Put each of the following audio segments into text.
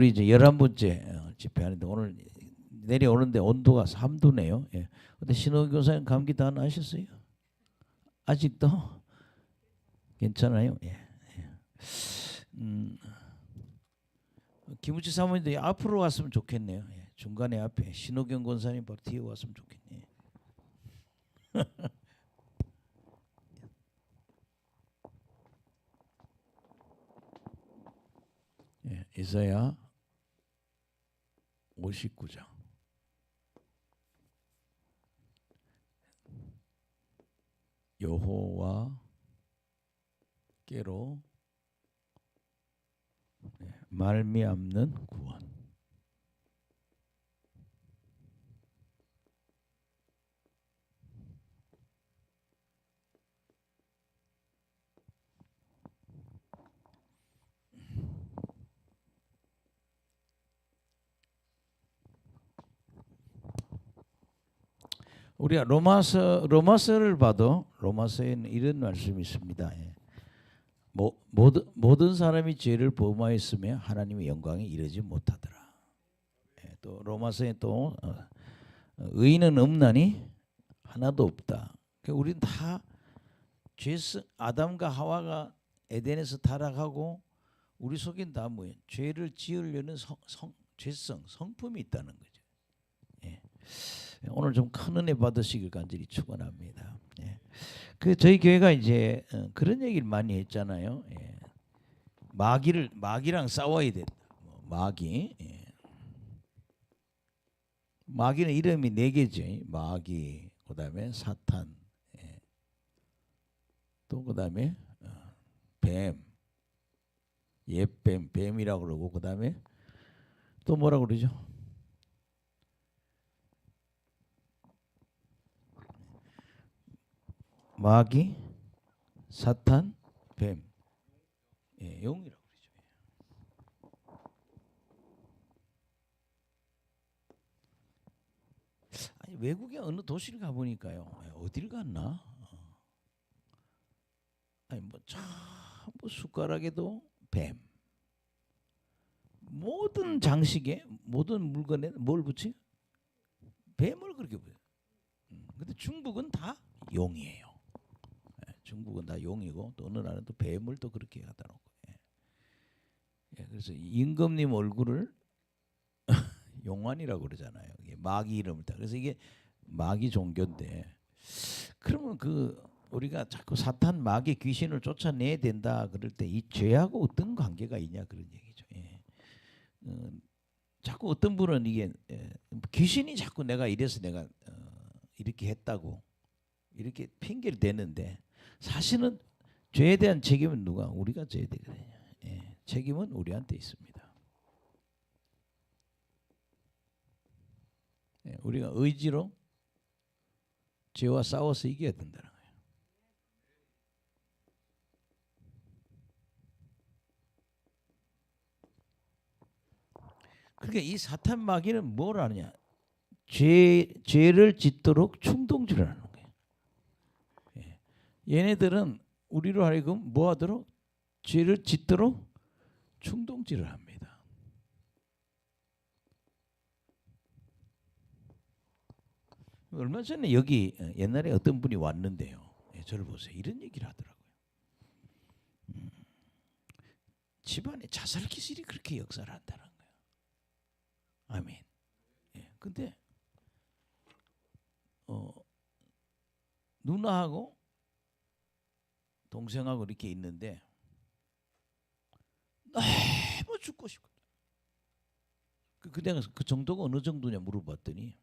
우리 이제 11번째 집회하는데 오늘 내려오는데 온도가 3도네요. 예. 근데 신호기 교사님 감기 다 나셨어요? 아직도 괜찮아요. 예. 김우치 사모님도 앞으로 왔으면 좋겠네요. 예. 중간에 앞에 신호경 권사님 바로 뒤에 왔으면 좋겠네요. 예. 이사야 59장. 여호와께로 말미암는 구원. 우리가 로마서를 봐도 로마서에는 이런 말씀이 있습니다. 예. 모든 사람이 죄를 범하였으며 하나님의 영광에 이르지 못하더라. 예. 또 로마서에 또 의인은 없나니 하나도 없다. 그러니까 우리는 다 아담과 하와가 에덴에서 타락하고 우리 속엔 다 뭐예요? 죄를 지으려는 성품이 있다는 거죠. 예. 오늘 좀 큰 은혜 받으시길 간절히 축원합니다. 예. 저희 교회가 이제 그런 얘기를 많이 했잖아요. 예. 마귀랑 싸워야 된다. 마귀. 예. 마귀는 이름이 4개죠. 마귀, 그다음에 사탄, 예. 또 그다음에 뱀, 옛뱀, 뱀이라고 그러고 그다음에 또 뭐라고 그러죠? 마귀, 사탄, 뱀, 예, 용이라고 그러죠. 아니, 외국에 어느 도시를 가 보니까요, 어딜 갔나? 아니 뭐 숟가락에도 뱀, 모든 장식에 모든 물건에 뭘 붙이? 뱀을 그렇게 붙여. 근데 중국은 다 용이에요. 중국은 다 용이고 또 어느 나라는 또 뱀을 또 그렇게 하더라고. 예, 그래서 임금님 얼굴을 용환이라고 그러잖아요. 이게 마귀 이름을 따. 그래서 이게 마귀 종교인데 그러면 우리가 자꾸 사탄 마귀 귀신을 쫓아내야 된다 그럴 때 이 죄하고 어떤 관계가 있냐 그런 얘기죠. 예. 자꾸 어떤 분은 이게 귀신이 자꾸 내가 이래서 내가 이렇게 했다고 이렇게 핑계를 대는데 사실은 죄에 대한 책임은 누가? 우리가 져야 되거든요. 예. 책임은 우리한테 있습니다. 예. 우리가 의지로 죄와 싸워서 이겨야 된다는 거예요. 그러니까 이 사탄 마귀는 뭘 하느냐? 죄를 짓도록 충동질을 하는 거예요. 예. 얘네들은 우리로 하여금 뭐 하도록? 죄를 짓도록 충동질을 합니다. 얼마 전에 여기 옛날에 어떤 분이 왔는데요. 예, 저를 보세요. 이런 얘기를 하더라고요. 집안에 자살 기술이 그렇게 역사를 한다는 거예요. 아멘. 예, 근데 누나하고 동생하고 이렇게 있는데 너무 죽고 싶고 내가 그 정도가 어느 정도냐 물어봤더니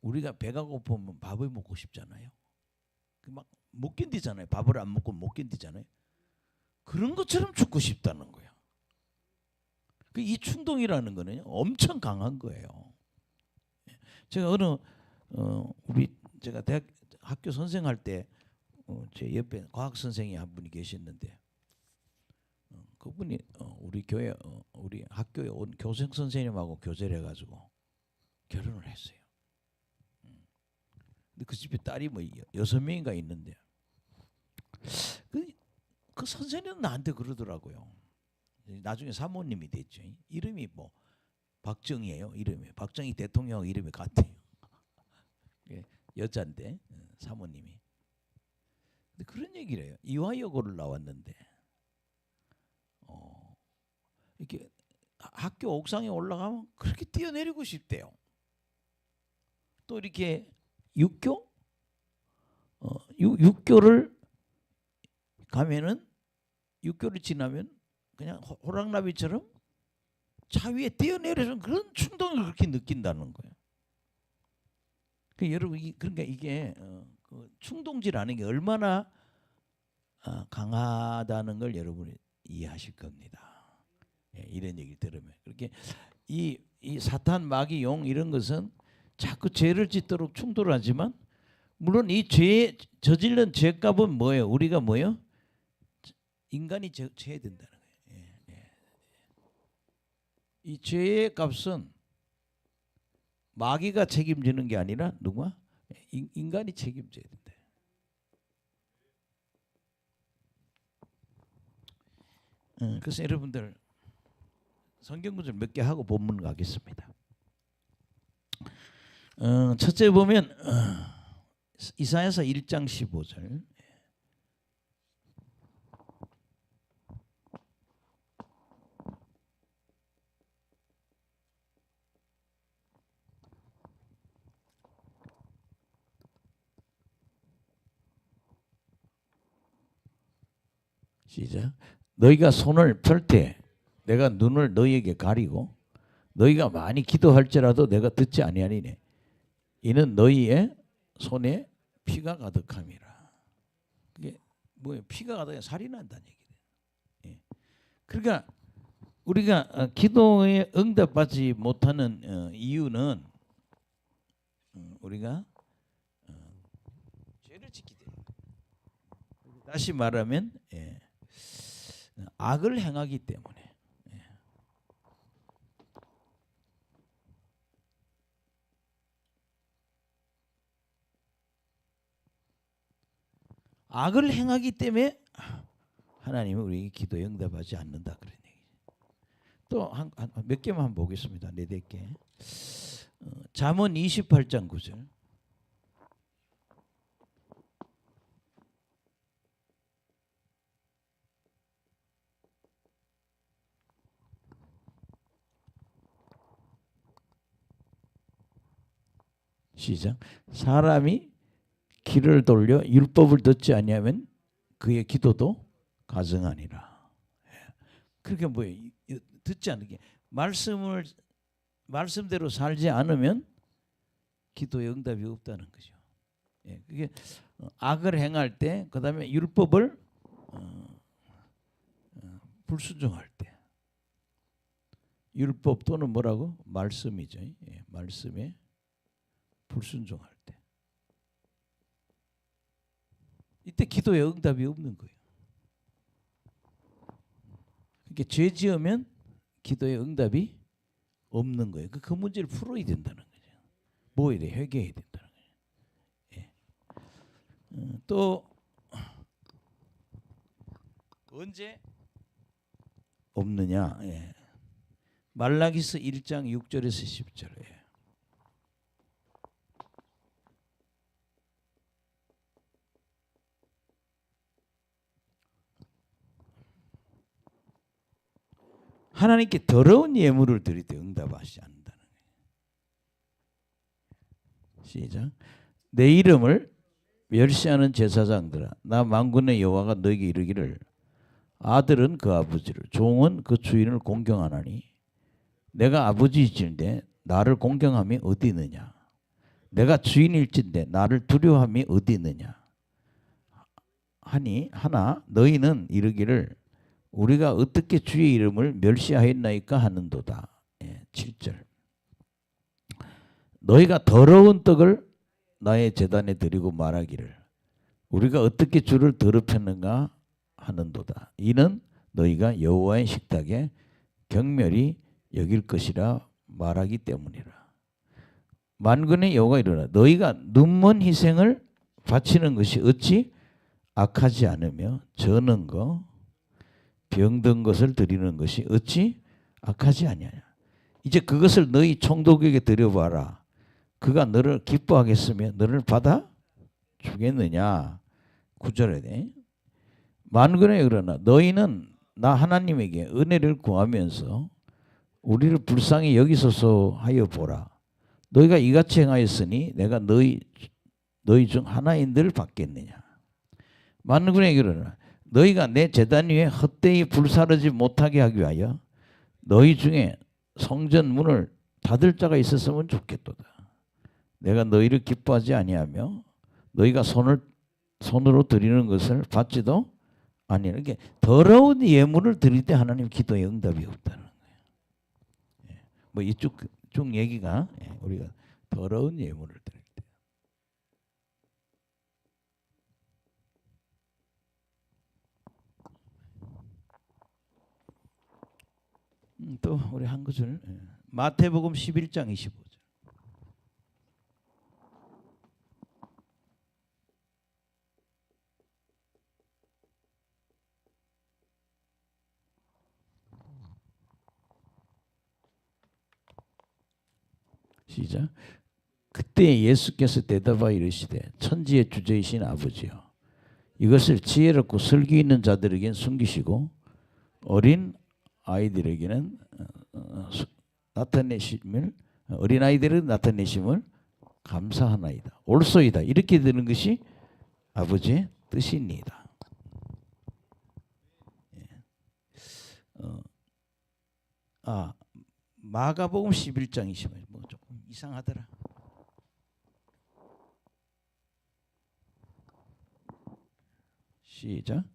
우리가 배가 고프면 밥을 먹고 싶잖아요. 막 못 견디잖아요. 밥을 안 먹고 못 견디잖아요. 그런 것처럼 죽고 싶다는 거야. 이 충동이라는 거는 엄청 강한 거예요. 제가 제가 학교 선생할 때 제 옆에 과학 선생이 한 분이 계셨는데 그분이 우리 교회 우리 학교에 온 교생 선생님하고 교제를 해가지고 결혼을 했어요. 근데 그 집에 딸이 뭐 6명인가 있는데 그 선생님은 나한테 그러더라고요. 나중에 사모님이 됐죠. 이름이 뭐 박정희예요. 이름이 박정희 대통령 이름이 같아요. 여자인데 사모님이. 근데 그런 얘기를 해요. 이화여고를 나왔는데 이렇게 학교 옥상에 올라가면 그렇게 뛰어내리고 싶대요. 또 이렇게 육교를 가면은 육교를 지나면 그냥 호랑나비처럼 차 위에 뛰어내려서 그런 충동을 그렇게 느낀다는 거예요. 여러분 그러니까 이게 그 충동질하는 게 얼마나 강하다는 걸 여러분이 이해하실 겁니다. 이런 얘기를 들으면 그렇게 이 사탄 마귀 용 이런 것은 자꾸 죄를 짓도록 충돌하지만 물론 이 죄 저질른 죄값은 뭐예요? 우리가 뭐예요? 인간이 져야 된다는 거예요. 이 죄의 값은 마귀가 책임지는 게 아니라 누가? 인간이 책임져야 된다. 그래서 여러분들 성경 구절 몇 개 하고 본문 가겠습니다. 첫째 보면 이사야서 1장 15절. 시작. 너희가 손을 펼 때 내가 눈을 너희에게 가리고 너희가 많이 기도할지라도 내가 듣지 아니하리니 이는 너희의 손에 피가 가득함이라. 그게 뭐예요? 피가 가득해 살이 난다는 얘기예요. 그러니까 우리가 기도에 응답받지 못하는 이유는 우리가 죄를 짓기 때문에. 다시 말하면 악을 행하기 때문에. 악을 행하기 때문에 하나님은 우리 기도에 응답하지 않는다 그런 얘기. 또 몇 개만 한번 보겠습니다. 4개. 잠언 28장 9절. 시작. 사람이 귀를 돌려 율법을 듣지 아니하면 그의 기도도 가증하니라. 그렇게 뭐예요? 듣지 않는 게 말씀대로 살지 않으면 기도의 응답이 없다는 거죠. 그게 악을 행할 때, 그다음에 율법을 불순종할 때, 율법 또는 뭐라고? 말씀이죠. 말씀에 불순종할 때. 이때 기도에 응답이 없는 거예요. 그러니까 죄 지으면 기도에 응답이 없는 거예요. 그 문제를 풀어야 된다는 거죠. 뭐 이래 회개해야 된다는 거예요. 또 언제 없느냐? 말라기서 1장 6절에서 10절에 하나님께 더러운 예물을 드릴 때 응답하시지 않는다는 거예요. 시작. 내 이름을 멸시하는 제사장들아, 나 만군의 여호와가 너에게 이르기를 아들은 그 아버지를, 종은 그 주인을 공경하나니 내가 아버지일진데 나를 공경함이 어디 있느냐? 내가 주인일진데 나를 두려워함이 어디 있느냐? 하니 하나 너희는 이르기를 우리가 어떻게 주의 이름을 멸시하였나이까 하는도다. 7절. 너희가 더러운 떡을 나의 제단에 드리고 말하기를 우리가 어떻게 주를 더럽혔는가 하는도다. 이는 너희가 여호와의 식탁에 경멸히 여길 것이라 말하기 때문이라. 만군의 여호와가 이르노라 너희가 눈먼 희생을 바치는 것이 어찌 악하지 않으며 저는 거 병든 것을 드리는 것이 어찌 악하지 아니하냐. 이제 그것을 너희 총독에게 드려봐라. 그가 너를 기뻐하겠으며 너를 받아 주겠느냐. 9절에 만군의 그러나 너희는 나 하나님에게 은혜를 구하면서 우리를 불쌍히 여기소서 하여 보라. 너희가 이같이 행하였으니 내가 너희 중 하나인들 받겠느냐. 만군의 그러나 너희가 내 제단 위에 헛되이 불사르지 못하게 하기 위하여 너희 중에 성전 문을 닫을 자가 있었으면 좋겠도다. 내가 너희를 기뻐하지 아니하며 너희가 손으로 드리는 것을 받지도 아니하는. 이렇게 더러운 예물을 드릴 때 하나님 기도에 응답이 없다는 거예요. 뭐 이쪽 얘기가 우리가 더러운 예물을 드릴 때. 또 우리 한 구절 마태복음 11장 25절. 시작. 그때 예수께서 대답하여 이르시되 천지의 주제이신 아버지여 이것을 지혜롭고 슬기 있는 자들에겐 숨기시고 어린 아이들에게는 어린 아이들은 나타내심을 감사하나이다. 옳소이다. 이렇게 되는 것이 아버지의 뜻입니다. 마가복음 11장 20절. 뭐 조금 이상하더라. 시작.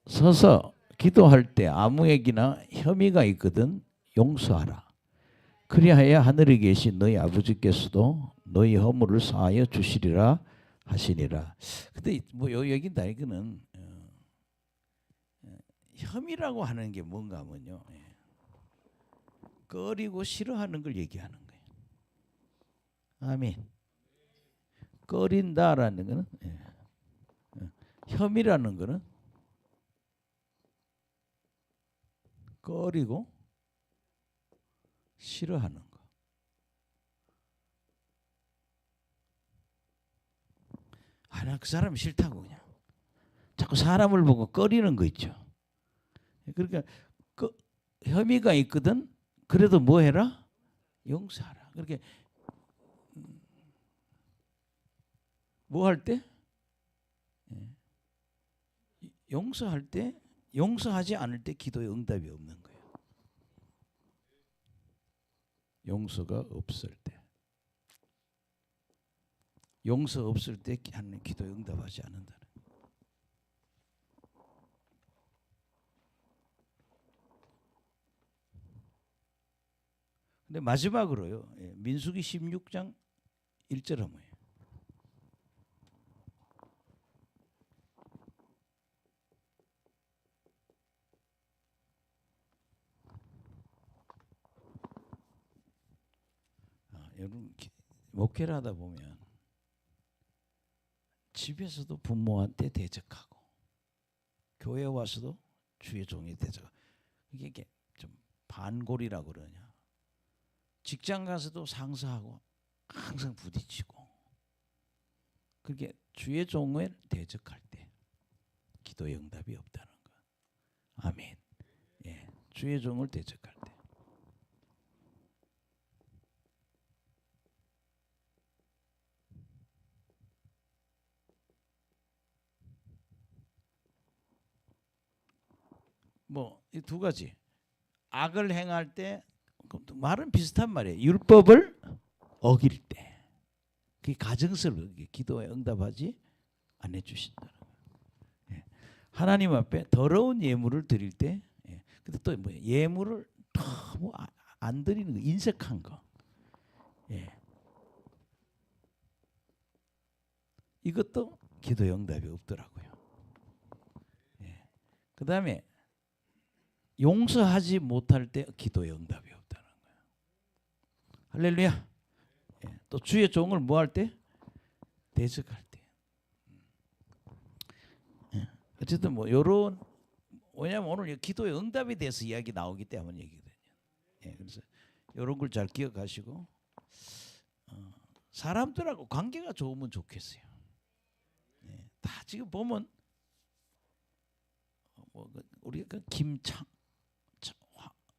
서서 기도할 때 아무에게나 혐의가 있거든 용서하라. 그리하여 하늘에 계신 너희 아버지께서도 너희 허물을 사하여 주시리라 하시니라. 근데 뭐 여기다 이거는 혐의라고 하는 게 뭔가 하면요. 꺼리고 싫어하는 걸 얘기하는 거예요. 아멘. 꺼린다라는 거는 혐의라는 거는 꺼리고 싫어하는 거. 나 그 사람이 싫다고 그냥 자꾸 사람을 보고 꺼리는 거 있죠. 그러니까 혐의가 있거든. 그래도 뭐 해라? 용서하라. 그렇게 뭐 할 때? 용서할 때, 용서하지 않을 때 기도에 응답이 없는 거예요. 용서가 없을 때, 용서 없을 때 하는 기도에 응답하지 않는다는. 근데 마지막으로요. 민수기 16장 1절은 뭐예요? 여러분 목회를 하다 보면 집에서도 부모한테 대적하고 교회 와서도 주의 종이 대적하고 이게 좀 반골이라고 그러냐. 직장 가서도 상사하고 항상 부딪히고 그렇게 주의 종을 대적할 때 기도의 응답이 없다는 거. 아멘. 주의 종을 대적할 때. 뭐 이 두 가지. 악을 행할 때 말은 비슷한 말이에요. 율법을 어길 때. 그게 가증스럽게 기도에 응답하지 않아 주신다는 거예요. 하나님 앞에 더러운 예물을 드릴 때, 근데 또 뭐 예물을 너무 안 드리는 거, 인색한 거. 이것도 기도에 응답이 없더라고요. 그 다음에 용서하지 못할 때 기도에 응답이 없다는 거예요. 할렐루야. 또 주의 종을 뭐 할 때? 대적할 때. 어쨌든 뭐 이런 왜냐하면 오늘 기도의 응답에 대해서 이야기 나오기 때문에 얘기거든요. 예, 그래서 이런 걸 잘 기억하시고 사람들하고 관계가 좋으면 좋겠어요. 예, 다 지금 보면 우리가 그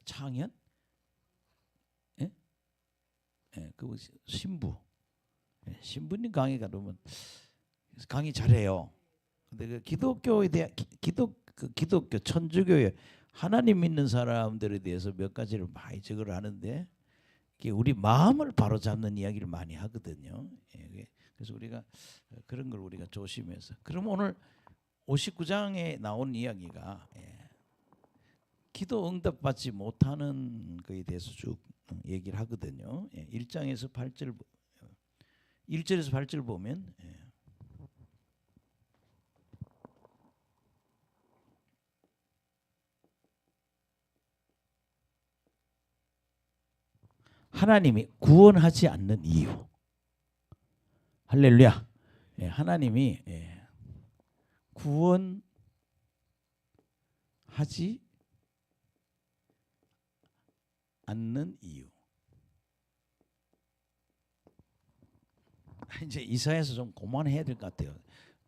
창현, 예? 예, 그 신부, 예, 신부님 강의 가면 강의 잘해요. 근데 그 기독교에 대한 기독교 천주교의 하나님 믿는 사람들에 대해서 몇 가지를 많이 적을 하는데 이게 우리 마음을 바로 잡는 이야기를 많이 하거든요. 예, 그래서 우리가 그런 걸 우리가 조심해서. 그럼 오늘 59장에 나온 이야기가 기도 응답 받지 못하는 것에 대해서 쭉 얘기를 하거든요. 1장에서 8절 1절에서 8절 보면 하나님이 구원하지 않는 이유. 할렐루야. 하나님이 구원하지 않는 이유. 이제 이사야에서 좀 그만해야 될 것 같아요.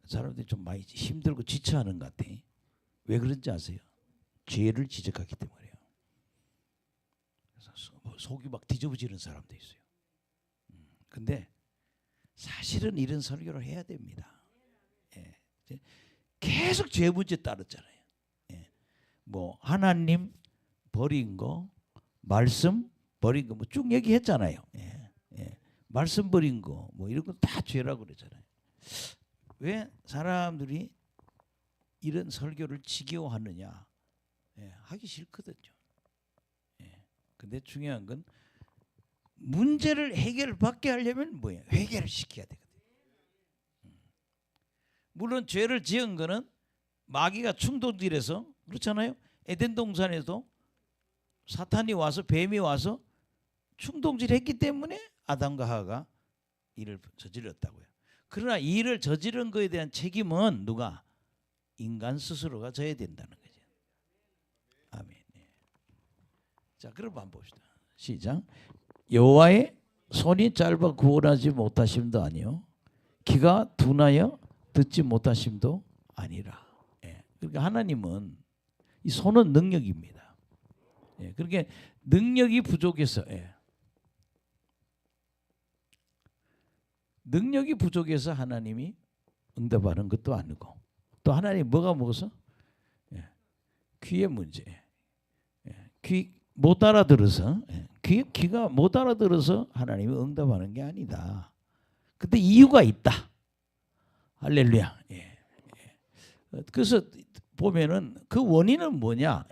사람들이 좀 많이 힘들고 지쳐하는 것 같아. 왜 그런지 아세요? 죄를 지적하기 때문에요. 그래서 속이 막 뒤집어지는 사람도 있어요. 근데 사실은 이런 설교를 해야 됩니다. 계속 죄 문제 따랐잖아요. 뭐 하나님 버린 거, 말씀 버린 거 뭐 쭉 얘기했잖아요. 말씀 버린 거 뭐 이런 건 다 죄라고 그러잖아요. 왜 사람들이 이런 설교를 지겨워하느냐? 하기 싫거든요. 근데 중요한 건 문제를 해결받게 하려면 뭐예요? 회개를 시켜야 되거든요. 물론 죄를 지은 거는 마귀가 충동질해서 그렇잖아요. 에덴 동산에도 사탄이 와서 뱀이 와서 충동질했기 때문에 아담과 하와가 일을 저질렀다고요. 그러나 이 일을 저지른 거에 대한 책임은 누가? 인간 스스로가 져야 된다는 거죠. 아멘. 자, 그럼 한번 봅시다. 시작. 여호와의 손이 짧아 구원하지 못하심도 아니요 귀가 둔하여 듣지 못하심도 아니라. 그러니까 하나님은 이 손은 능력입니다. 그러니까 능력이 부족해서 능력이 부족해서 하나님이 응답하는 것도 아니고 또 하나님 뭐가 먹어서 귀의 문제. 귀 못 알아들어서 귀가 못 알아들어서 하나님이 응답하는 게 아니다. 근데 이유가 있다. 할렐루야. 그래서 보면은 그 원인은 뭐냐?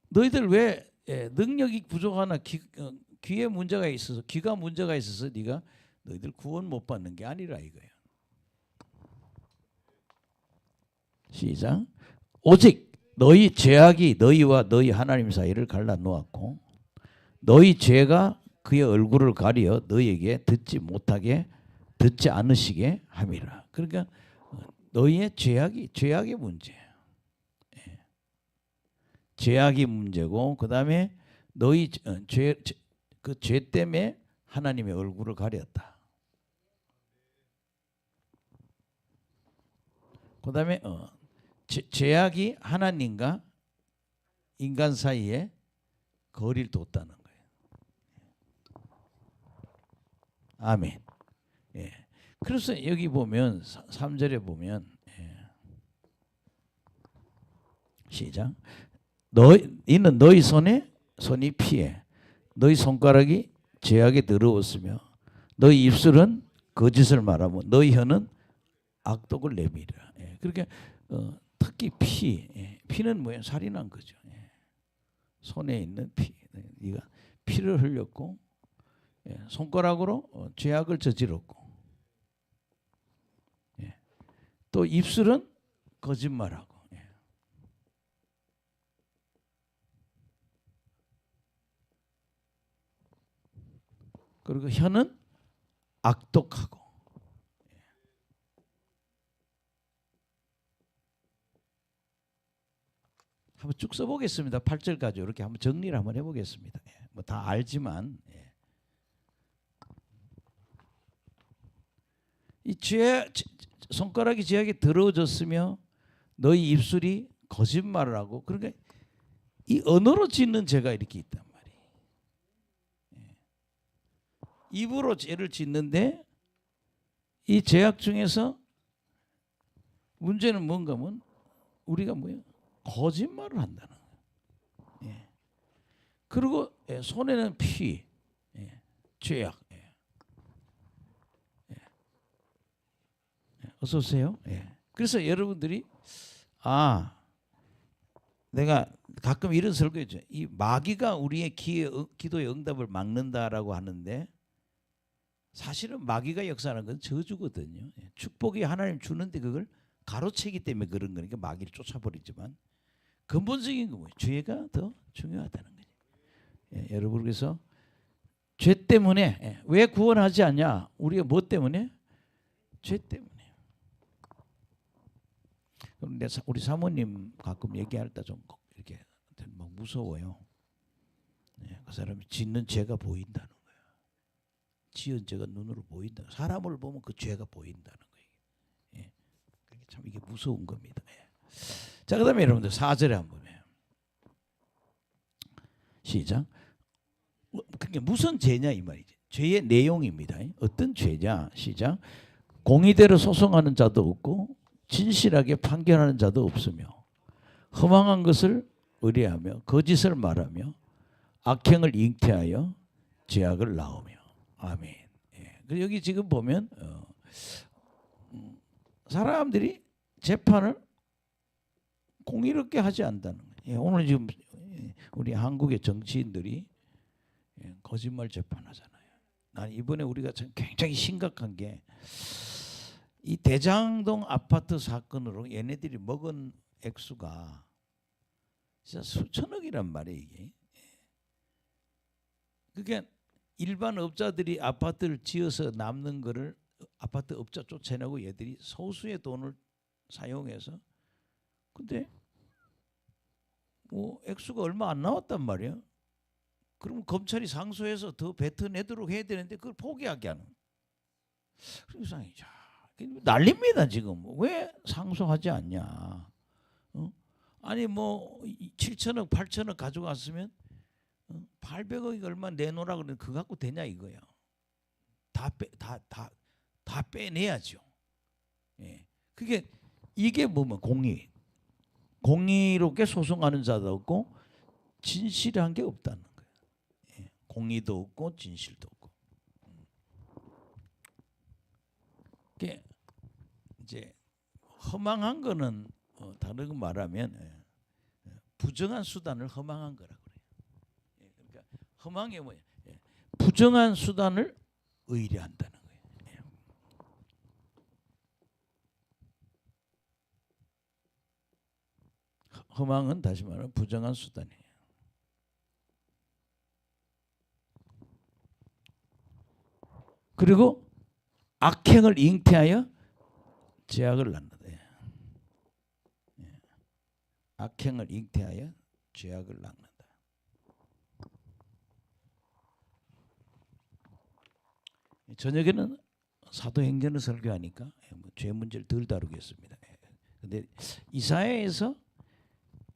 너희들 왜 능력이 부족하나 귀에 문제가 있어서 귀가 문제가 있어서 너희들 구원 못 받는 게 아니라 이거예요. 시작. 오직 너희 죄악이 너희와 너희 하나님 사이를 갈라 놓았고 너희 죄가 그의 얼굴을 가려 너희에게 듣지 않으시게 함이라. 그러니까 너희의 죄악의 문제. 죄악이 문제고 그다음에 너희 그 죄 때문에 하나님의 얼굴을 가렸다. 그다음에 죄악이 하나님과 인간 사이에 거리를 뒀다는 거예요. 아멘. 그래서 여기 보면 3절에 보면 시작. 이는 너희 손이 피해 너희 손가락이 죄악에 더러웠으며 너희 입술은 거짓을 말하며 너희 혀는 악독을 내밀으라. 그러니까 특히 피는 뭐예요? 살인한 거죠. 손에 있는 피. 네가 피를 흘렸고 손가락으로 죄악을 저질렀고 또 입술은 거짓말하고 그리고 혀는 악독하고 한번 쭉 써보겠습니다. 8절까지 이렇게 한번 정리를 한번 해보겠습니다. 뭐 다 알지만 이 손가락이 죄악에 더러워졌으며 너희 입술이 거짓말을 하고, 그러니까 이 언어로 짓는 죄가 이렇게 있단 말이에요. 입으로 죄를 짓는데 이 죄악 중에서 문제는 뭔가 하면 우리가 뭐예요? 거짓말을 한다는 거예요. 그리고 손에는 피, 죄악. 어서 오세요. 그래서 여러분들이 내가 가끔 이런 설교했죠. 이 마귀가 우리의 기도의 응답을 막는다라고 하는데 사실은 마귀가 역사하는 건 저주거든요. 축복이 하나님 주는데 그걸 가로채기 때문에 그런 거니까 마귀를 쫓아버리지만 근본적인 건 뭐예요? 죄가 더 중요하다는 거예요. 여러분, 그래서 죄 때문에 왜 구원하지 않냐? 우리가 뭐 때문에? 죄 때문에. 그런데 우리 사모님 가끔 얘기할 때 좀 이렇게 막 무서워요. 그 사람이 짓는 죄가 보인다는 거예요. 지은 죄가 눈으로 보인다. 사람을 보면 그 죄가 보인다는 거예요. 참 이게 무서운 겁니다. 자, 그다음에 여러분들 4절에 한번 해요. 시작. 그게 무슨 죄냐 이 말이지. 죄의 내용입니다. 어떤 죄냐? 시작. 공의대로 소송하는 자도 없고 진실하게 판결하는 자도 없으며 허망한 것을 의뢰하며 거짓을 말하며 악행을 잉태하여 죄악을 낳으며. 아멘. 여기 지금 보면 사람들이 재판을 공의롭게 하지 않는다는 거예요. 오늘 지금 우리 한국의 정치인들이 거짓말 재판하잖아요. 난 이번에 우리가 참 굉장히 심각한 게 이 대장동 아파트 사건으로 얘네들이 먹은 액수가 진짜 수천억이란 말이에요. 이게. 그러니까 일반 업자들이 아파트를 지어서 남는 거를 아파트 업자 쫓아내고 얘들이 소수의 돈을 사용해서, 근데 뭐 액수가 얼마 안 나왔단 말이야. 그럼 검찰이 상소해서 더 뱉어내도록 해야 되는데 그걸 포기하게 하는. 그래서 난립니다 지금. 왜 상소하지 않냐? 아니 뭐 7천억 8천억 가져갔으면 800억이 얼마 내놓으라 그러는데 그거 갖고 되냐 이거야. 다 빼내야죠. 그게 이게 뭐면 공의롭게 소송하는 자도 없고 진실한 게 없다는 거예요. 공의도 없고 진실도 없고. 이제 허망한 거는 다르게 말하면 부정한 수단을 허망한 거라고 그래요. 그러니까 허망이 뭐예요? 부정한 수단을 의뢰한다는 거예요. 허망은 다시 말하면 부정한 수단이에요. 그리고 악행을 잉태하여 죄악을 낳는다. 악행을 잉태하여 죄악을 낳는다. 저녁에는 사도행전을 설교하니까 죄 문제를 덜 다루겠습니다. 근데 이사야에서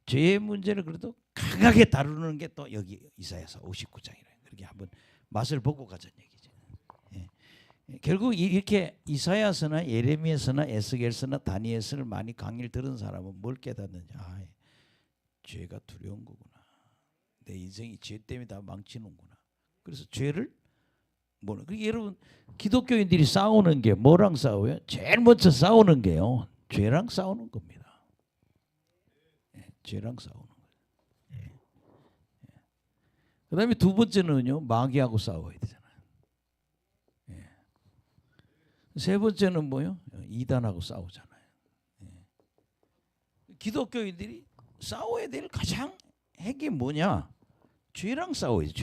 죄의 문제를 그래도 강하게 다루는 게 또 여기 이사야서 59장이래요. 그렇게 한번 맛을 보고 가자는 얘기죠. 결국 이렇게 이사야서나 예레미야서나 에스겔서나 다니엘서를 많이 강의를 들은 사람은 뭘 깨닫느냐? 죄가 두려운 거구나. 내 인생이 죄 때문에 다 망치는구나. 그래서 죄를 여러분 기독교인들이 싸우는 게 뭐랑 싸워요? 제일 먼저 싸우는 게요, 죄랑 싸우는 겁니다. 죄랑 싸우는 거예요. 그다음에 두 번째는요, 마귀하고 싸워야 되잖아요. 세 번째는 뭐요? 이단하고 싸우잖아요. 기독교인들이 싸워야 될 가장 핵이 뭐냐? 죄랑 싸워야지.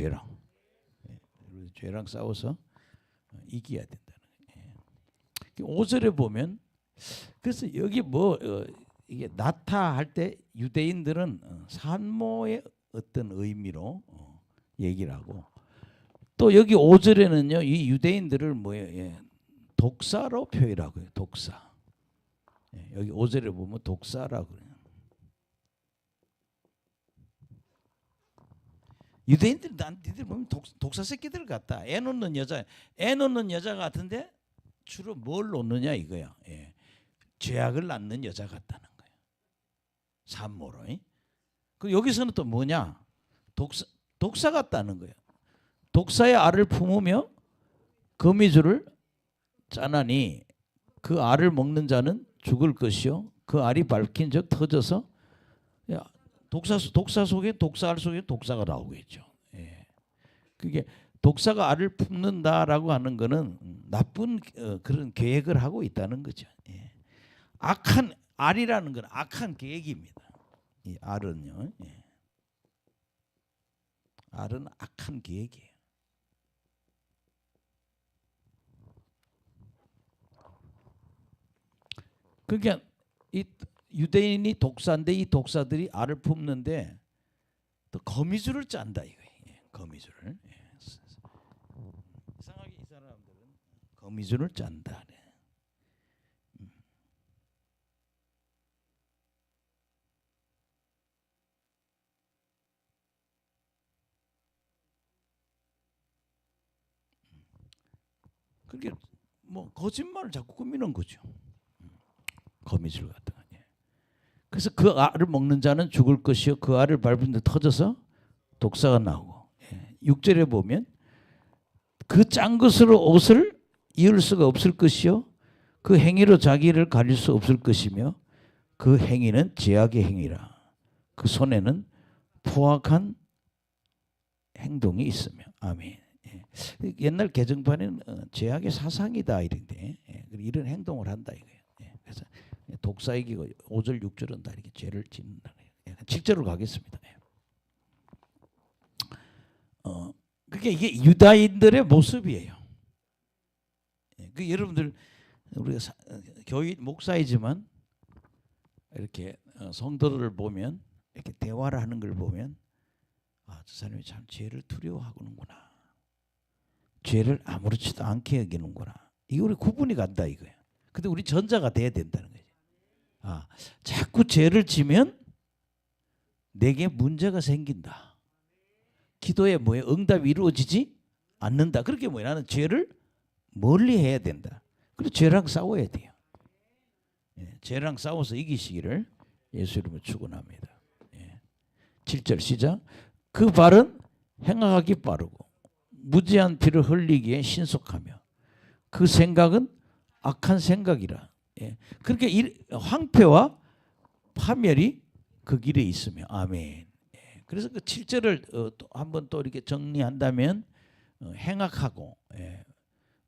죄랑 싸워서 이겨야 된다는 거예요. 5절에 보면, 그래서 여기 이게 나타 할 때 유대인들은 산모의 어떤 의미로 얘기를 하고, 또 여기 5절에는요 이 유대인들을 뭐예요? 예, 독사로 표현하고요. 독사. 예, 여기 5절에 보면 독사라고 그래요. 유대인들 니들 보면 독사 새끼들 같다. 애 놓는 여자 같은데 주로 뭘 놓느냐 이거야. 예. 죄악을 낳는 여자 같다는 거예요. 산모로. 그 여기서는 또 뭐냐? 독사 같다는 거예요. 독사의 알을 품으며 거미줄을 짜나니 그 알을 먹는 자는 죽을 것이요 그 알이 밝힌 적 터져서, 독사 속에 독사알 속에 독사가 나오겠죠. 예. 그게 독사가 알을 품는다라고 하는 거는 나쁜 그런 계획을 하고 있다는 거죠. 예. 악한 알이라는 건 악한 계획입니다. 이 알은요. 예. 알은 악한 계획이에요. 그러니까 이 유대인이 독사인데 이 독사들이 알을 품는데 또 거미줄을 짠다 이거예요. 거미줄을. 이상하게 이 사람들은 거미줄을 짠다. 그게 뭐 거짓말을 자꾸 꾸미는 거죠. 거미줄 같은 거. 그래서 그 알을 먹는 자는 죽을 것이요 그 알을 밟은 데 터져서 독사가 나오고. 6절에 보면 그 짠 것으로 옷을 이을 수가 없을 것이요 그 행위로 자기를 가릴 수 없을 것이며 그 행위는 죄악의 행위라. 그 손에는 포악한 행동이 있으며. 아멘. 옛날 개정판에는 죄악의 사상이다 이런데 이런 행동을 한다 이거예요. 그래서 독사이기고 5절 6절은 다 이렇게 죄를 짓는다. 7절로 가겠습니다. 그게 이게 유다인들의 모습이에요. 그 여러분들 우리가 교회 목사이지만 이렇게 성도들을 보면 이렇게 대화를 하는 걸 보면 저 사람이 참 죄를 두려워하는구나. 죄를 아무렇지도 않게 여기는구나. 이게 우리 구분이 간다 이거예요. 근데 우리 전자가 돼야 된다는 거죠. 자꾸 죄를 지면 내게 문제가 생긴다. 기도에 응답이 이루어지지 않는다. 그렇게 나는 죄를 멀리 해야 된다. 그리고 죄랑 싸워야 돼요. 죄랑 싸워서 이기시기를 예수 이름으로 축원합니다. 7절 시작. 그 발은 행하기 빠르고 무지한 피를 흘리기에 신속하며 그 생각은 악한 생각이라. 그렇게 황폐와 파멸이 그 길에 있으며. 아멘. 그래서 그 7절을 한번 또 이렇게 정리한다면 행악하고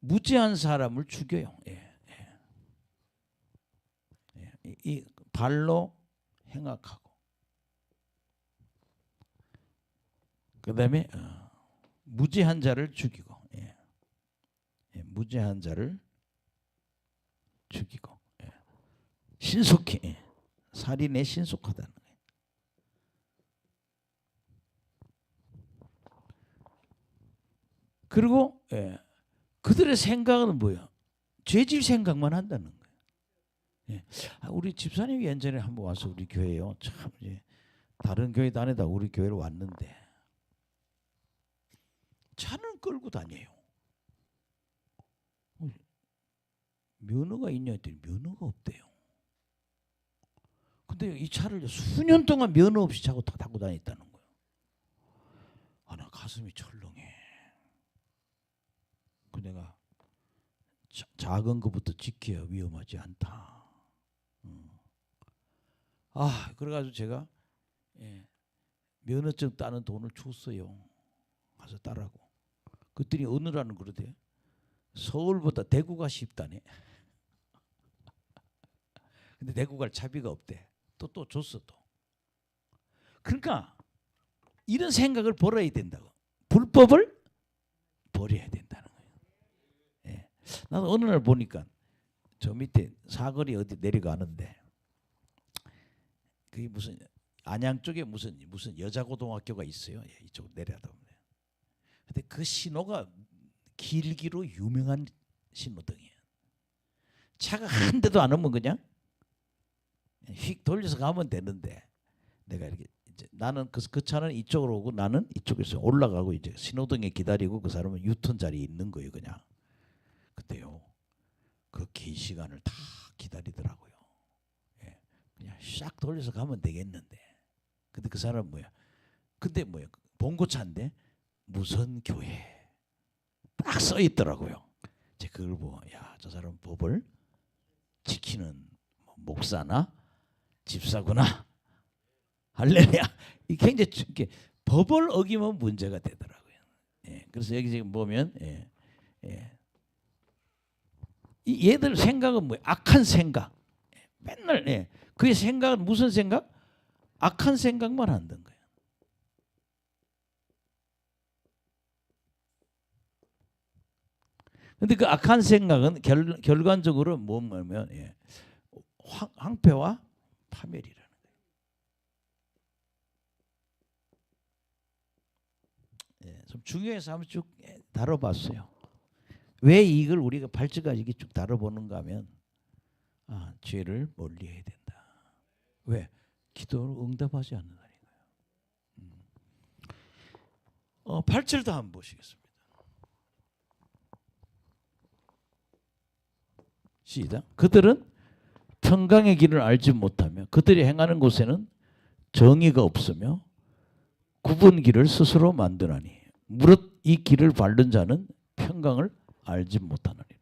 무지한 사람을 죽여요. 이 발로 행악하고 그다음에 무지한 자를 죽이고, 무지한 자를 죽이고, 신속히 살인에 신속하다는 거예요. 그리고 그들의 생각은 뭐야? 죄질 생각만 한다는 거예요. 우리 집사님이 예전에 한번 와서 우리 교회요. 참 이제 다른 교회 다니다 우리 교회로 왔는데 차는 끌고 다녀요. 면허가 있냐 했더니 면허가 없대요. 근데 이 차를 수년 동안 면허 없이 타고 다녔다는 거예요. 나 가슴이 철렁해. 그 내가 작은 것부터 지켜야 위험하지 않다. 그래가지고 제가 면허증 따는 돈을 줬어요. 가서 따라고. 그랬더니 어느라는 그러대. 서울보다 대구가 쉽다네. 근데 대구 갈 차비가 없대. 또 줬어 또. 그러니까 이런 생각을 버려야 된다고. 불법을 버려야 된다는 거예요. 나도 어느 날 보니까 저 밑에 사거리 어디 내려가는데 그게 무슨 안양 쪽에 무슨 여자 고등학교가 있어요. 예, 이쪽 내려다 보면. 근데 그 신호가 길기로 유명한 신호등이에요. 차가 한 대도 안 오면 그냥 휙 돌려서 가면 되는데 내가 이렇게 이제 나는 그 차는 이쪽으로 오고 나는 이쪽에서 올라가고 이제 신호등에 기다리고 그 사람은 유턴 자리에 있는 거예요 그냥. 그때요 그 긴 시간을 다 기다리더라고요. 예, 그냥 싹 돌려서 가면 되겠는데. 근데 그 사람 뭐야? 근데 뭐야? 봉고차인데 무슨 교회 딱 써 있더라고요. 제가 그걸 보고 야, 저 사람 법을 지키는 목사나 집사구나. 할렐루야. 이 굉장히 이렇게 법을 어기면 문제가 되더라고요. 예, 그래서 여기 지금 보면 이 얘들 생각은 뭐예요? 악한 생각. 맨날 그의 생각은 무슨 생각? 악한 생각만 한다는 거예요. 근데 그 악한 생각은 결과적으로 뭐냐면 황폐와 파멸이라는 거예요. 좀 중요해서 한번 쭉 다뤄봤어요. 왜 이걸 우리가 발전까지 이렇게 쭉 다뤄보는가 하면 죄를 멀리해야 된다. 왜? 기도를 응답하지 않는다는 거예요. 8절도 한번 보시겠습니다. 시작. 그들은 평강의 길을 알지 못하며 그들이 행하는 곳에는 정의가 없으며 굽은 길을 스스로 만드나니 무릇 이 길을 밟는 자는 평강을 알지 못하느니라.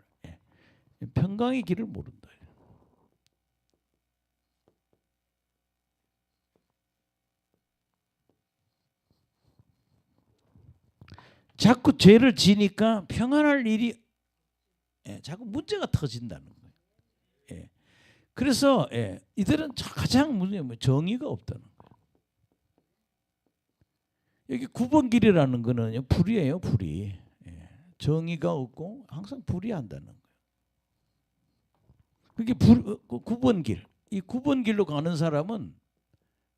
평강의 길을 모른다. 자꾸 죄를 지니까 평안할 일이 자꾸 문제가 터진다는 거예요. 그래서 이들은 가장 문제는 정의가 없다는 거예요. 여기 9번 길이라는 거는 불이에요, 불이. 정의가 없고 항상 불이한다는 거예요. 그게 9번 길. 이 9번 길로 가는 사람은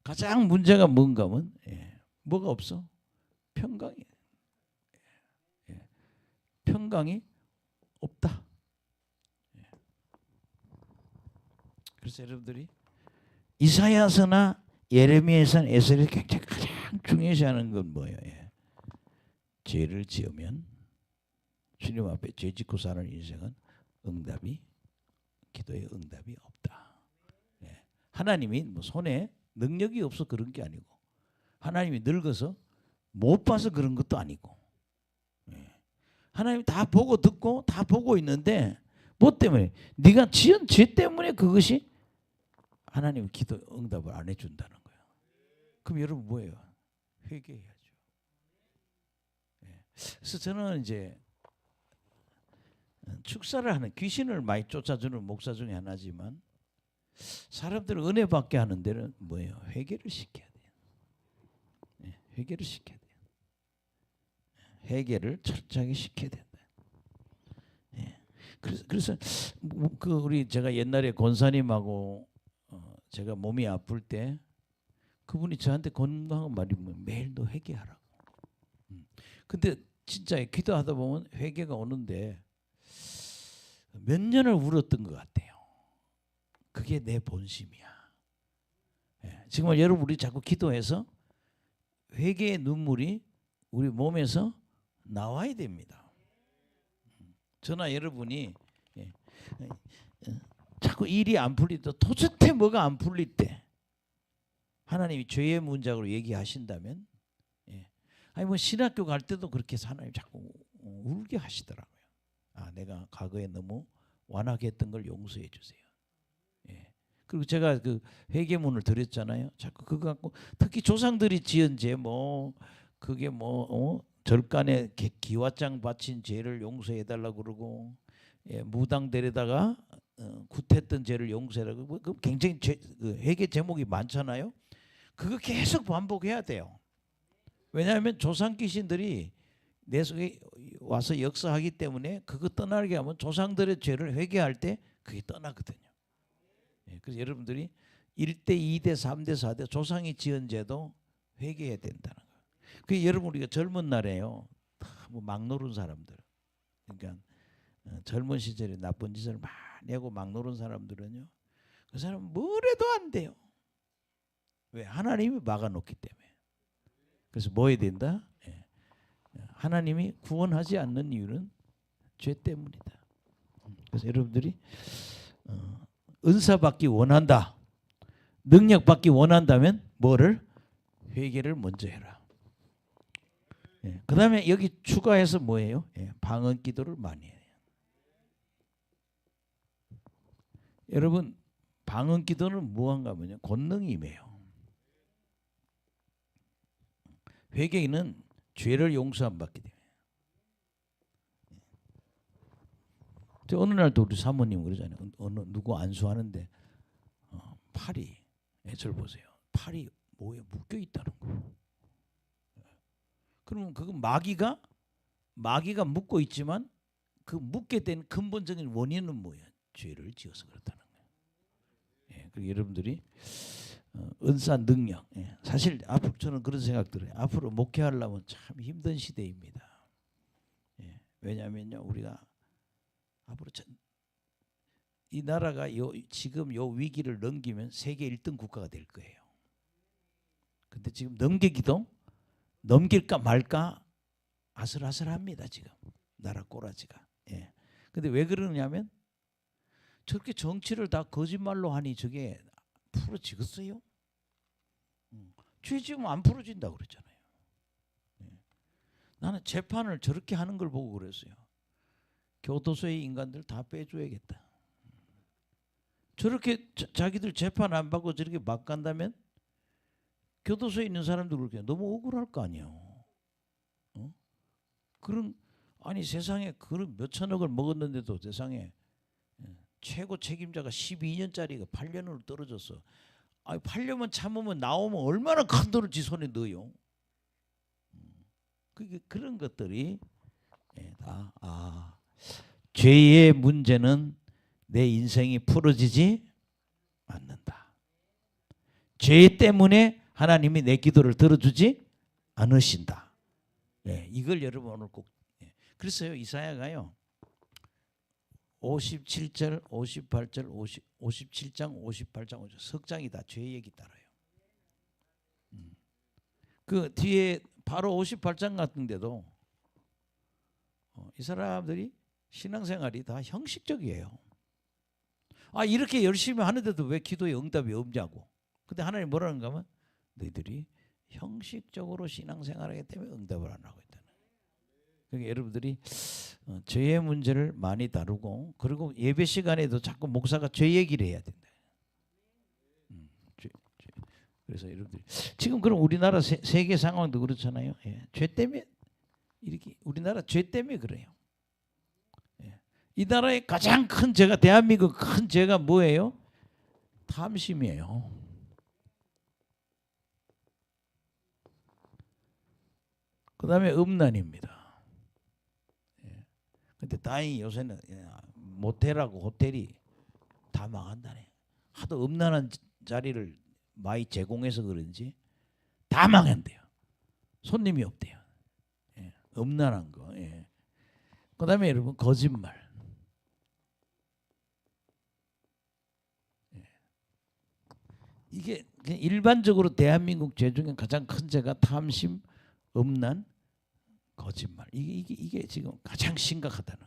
가장 문제가 뭔가 하면 뭐가 없어? 평강이. 평강이 없다. 그래서 여러분들이 이사야서나 예레미야서나 에스겔이 굉장히 가장 중요시하는 건 뭐예요? 죄를 지으면 주님 앞에 죄 짓고 사는 인생은 기도의 응답이 없다. 하나님이 뭐 손에 능력이 없어 그런 게 아니고 하나님이 늙어서 못 봐서 그런 것도 아니고 하나님이 다 보고 듣고 다 보고 있는데 뭐 때문에? 네가 지은 죄 때문에 그것이 하나님의 기도 응답을 안 해준다는 거예요. 그럼 여러분 뭐예요? 회개해야죠. 그래서 저는 이제 축사를 하는 귀신을 많이 쫓아주는 목사 중에 하나지만 사람들을 은혜 받게 하는 데는 뭐예요? 회개를 시켜야 돼요. 회개를 시켜야 돼요. 회개를 철저하게 시켜야 된다. 그래서 제가 옛날에 권사님하고 제가 몸이 아플 때 그분이 저한테 건강한 말이 매일 너 회개하라고. 근데 진짜 기도하다 보면 회개가 오는데 몇 년을 울었던 것 같아요. 그게 내 본심이야. 정말 여러분 우리 자꾸 기도해서 회개의 눈물이 우리 몸에서 나와야 됩니다. 저나 여러분이 자꾸 일이 안 풀릴 때 도저히 뭐가 안 풀릴 때 하나님이 죄의 문장으로 얘기하신다면 아니 뭐 신학교 갈 때도 그렇게 해서 하나님 자꾸 울게 하시더라고요. 내가 과거에 너무 완하게 했던 걸 용서해 주세요. 그리고 제가 그 회개문을 드렸잖아요. 자꾸 그거 갖고 특히 조상들이 지은 죄 그게 절간에 기와장 바친 죄를 용서해 달라고 그러고 무당 데려다가 굿했던 죄를 용서해라고 그 굉장히 회개 제목이 많잖아요. 그거 계속 반복해야 돼요. 왜냐하면 조상 귀신들이 내 속에 와서 역사하기 때문에 그거 떠나게 하면 조상들의 죄를 회개할 때 그게 떠나거든요. 그래서 여러분들이 1대, 2대, 3대, 4대 조상이 지은 죄도 회개해야 된다는 거예요. 그 여러분 우리가 젊은 날에요. 막 노는 사람들. 그러니까 젊은 시절에 나쁜 짓을 많이 하고 막 노는 사람들은요. 그 사람은 뭘 해도 안 돼요. 왜? 하나님이 막아놓기 때문에. 그래서 뭐 해야 된다? 하나님이 구원하지 않는 이유는 죄 때문이다. 그래서 여러분들이 은사 받기 원한다. 능력 받기 원한다면 뭐를? 회개를 먼저 해라. 그 다음에 여기 추가해서 뭐예요? 방언 기도를 많이 해요. 여러분 방언 기도는 무엇인가 하면요. 권능이에요. 회개는 죄를 용서함 받기 때문에. 어느 날도 우리 사모님 그러잖아요. 어느 누구 안수하는데 팔이 저를 보세요. 팔이 뭐에 묶여 있다는 거. 그러면 그건 마귀가 묶고 있지만 그 묶게 된 근본적인 원인은 뭐예요? 죄를 지어서 그렇다는 거예요. 그리고 여러분들이 은사 능력. 사실 앞으로 저는 그런 생각 들어요. 앞으로 목회하려면 참 힘든 시대입니다. 왜냐하면요 우리가 앞으로 이 나라가 지금 요 위기를 넘기면 세계 1등 국가가 될 거예요. 근데 지금 넘길까 말까 아슬아슬합니다. 지금 나라 꼬라지가. 근데 왜 그러냐면 저렇게 정치를 다 거짓말로 하니 저게 풀어지겠어요? 죄 지금 안 풀어진다 그랬잖아요. 나는 재판을 저렇게 하는 걸 보고 그랬어요. 교도소의 인간들 다 빼줘야겠다. 저렇게 자기들 재판 안 받고 저렇게 막 간다면 교도소에 있는 사람도 그렇게 너무 억울할 거 아니에요. 그런 아니 세상에 그런 몇 천억을 먹었는데도 세상에 최고 책임자가 12년짜리가 8년으로 떨어졌어. 아니 8년만 참으면 나오면 얼마나 큰 돈을 지 손에 넣어요. 그런 것들이 다 죄의 문제는 내 인생이 풀어지지 않는다. 죄 때문에 하나님이 내 기도를 들어주지 않으신다. 이걸 여러분 오늘 꼭 그래서요 이사야가요 57절, 58절, 57장, 58장, 석장이 다 죄 얘기 따라요. 그 뒤에 바로 58장 같은데도 이 사람들이 신앙생활이 다 형식적이에요. 이렇게 열심히 하는데도 왜 기도에 응답이 없냐고. 근데 하나님 뭐라는가 하면 너희들이 형식적으로 신앙생활하기 때문에 응답을 안 하고 있다는. 그러니까 여러분들이 죄의 문제를 많이 다루고 그리고 예배 시간에도 자꾸 목사가 죄 얘기를 해야 된다. 그래서 여러분들이 지금 그럼 우리나라 세계 상황도 그렇잖아요. 죄 때문에 이렇게 우리나라 죄 때문에 그래요. 이 나라의 가장 큰 죄가 대한민국 큰 죄가 뭐예요? 탐심이에요. 그 다음에 음란입니다. 근데 다행히 요새는 모텔하고 호텔이 다 망한다네. 하도 음란한 자리를 많이 제공해서 그런지 다 망한대요. 손님이 없대요. 음란한 거. 그 다음에 여러분 거짓말. 이게 일반적으로 대한민국 죄 중에 가장 큰 죄가 탐심, 음란, 거짓말. 이게 지금 가장 심각하다는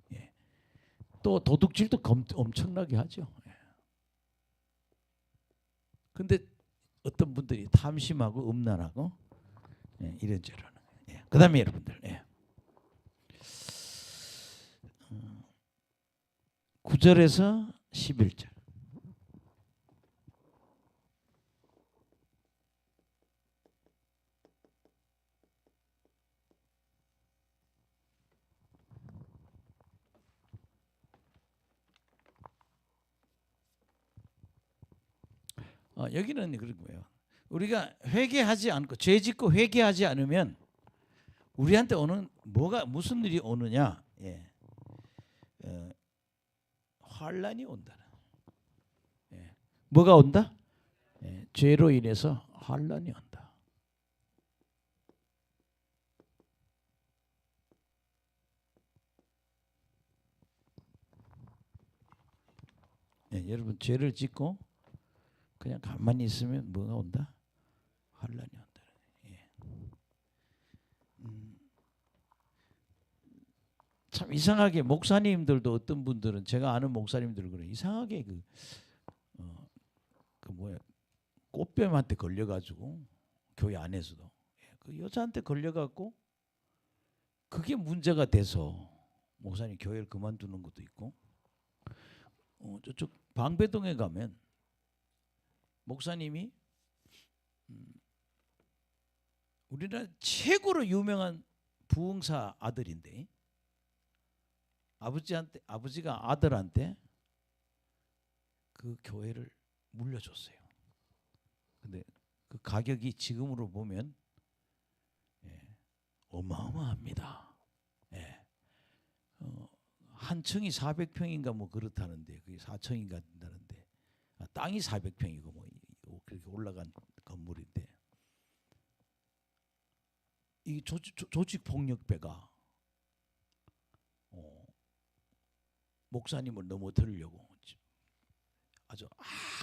거예요. 또 도둑질도 엄청나게 하죠. 근데 어떤 분들이 탐심하고 음란하고 이런저런. 그 다음에 여러분들 9절에서 11절. 여기는 그런 거예요. 우리가 회개하지 않고 죄 짓고 회개하지 않으면 우리한테 오는 무슨 일이 오느냐? 환란이 온다. 뭐가 온다? 예, 죄로 인해서 환란이 온다. 예, 여러분 죄를 짓고 그냥 가만히 있으면 뭐가 온다? 환란이 온다. 예. 참 이상하게 목사님들도 어떤 분들은 제가 아는 목사님들 그래 이상하게 그 뭐야 꽃뱀한테 걸려가지고 교회 안에서도 그 여자한테 걸려갖고 그게 문제가 돼서 목사님 교회를 그만두는 것도 있고 저쪽 방배동에 가면 목사님이 우리나라 최고로 유명한 부흥사 아들인데 아버지가 아들한테 그 교회를 물려줬어요. 근데 그 가격이 지금으로 보면 어마어마합니다. 한 층이 400평인가 뭐 그렇다는데 그게 4층인가 된다는데 땅이 400평이고 뭐 그렇게 올라간 건물인데 이 조직폭력배가 목사님을 넘어뜨리려고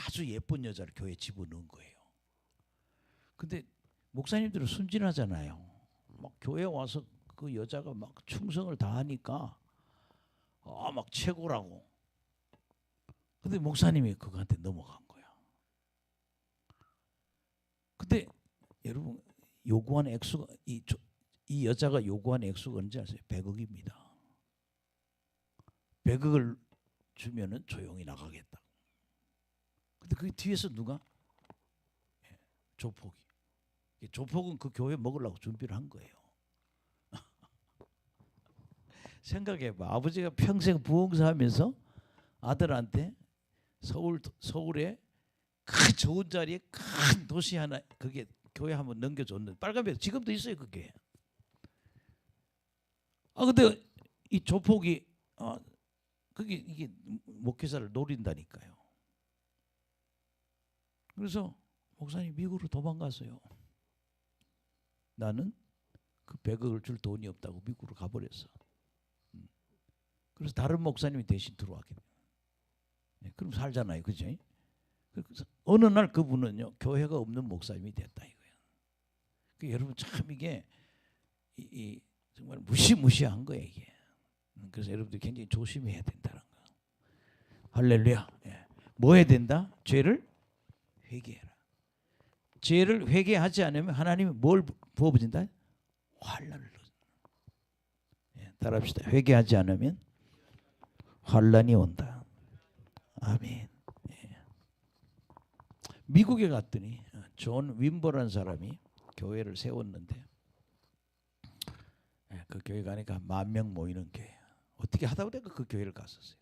아주 예쁜 여자를 교회에 집어넣은 거예요. 근데 목사님들은 순진하잖아요. 막 교회 와서 그 여자가 막 충성을 다하니까 막 최고라고. 근데 목사님이 그거한테 넘어간 거야. 근데 여러분 요구한 액수가 이 여자가 요구한 액수가 언제 아세요? 100억입니다. 100억을 주면은 조용히 나가겠다. 근데 그 뒤에서 누가? 조폭이. 조폭은 그 교회 먹으려고 준비를 한 거예요. 생각해봐. 아버지가 평생 부흥사하면서 아들한테 서울에 큰 좋은 자리에 큰 도시 하나 그게 교회 한번 넘겨줬는데 빨간배 지금도 있어요 그게. 근데 이 조폭이 그게 이게 목회자를 노린다니까요. 그래서 목사님 미국으로 도망갔어요. 나는 그 100억을 줄 돈이 없다고 미국으로 가버렸어. 그래서 다른 목사님이 대신 들어왔게 돼요. 그럼 살잖아요, 그죠? 그래서 어느 날 그분은요 교회가 없는 목사님이 됐다 이거예요. 여러분 참 이게 정말 무시무시한 거예요 이게. 그래서 여러분들 굉장히 조심해야 된다는 거. 할렐루야. 뭐 해야 된다? 죄를 회개해라. 죄를 회개하지 않으면 하나님이 뭘 부어주신다? 환란을. 따라합시다. 회개하지 않으면 환란이 온다. 아멘. 미국에 갔더니 존 윈버라는 사람이 교회를 세웠는데 그 교회 가니까 10,000명 모이는 교회. 어떻게 하다 보니까 그 교회를 갔었어요.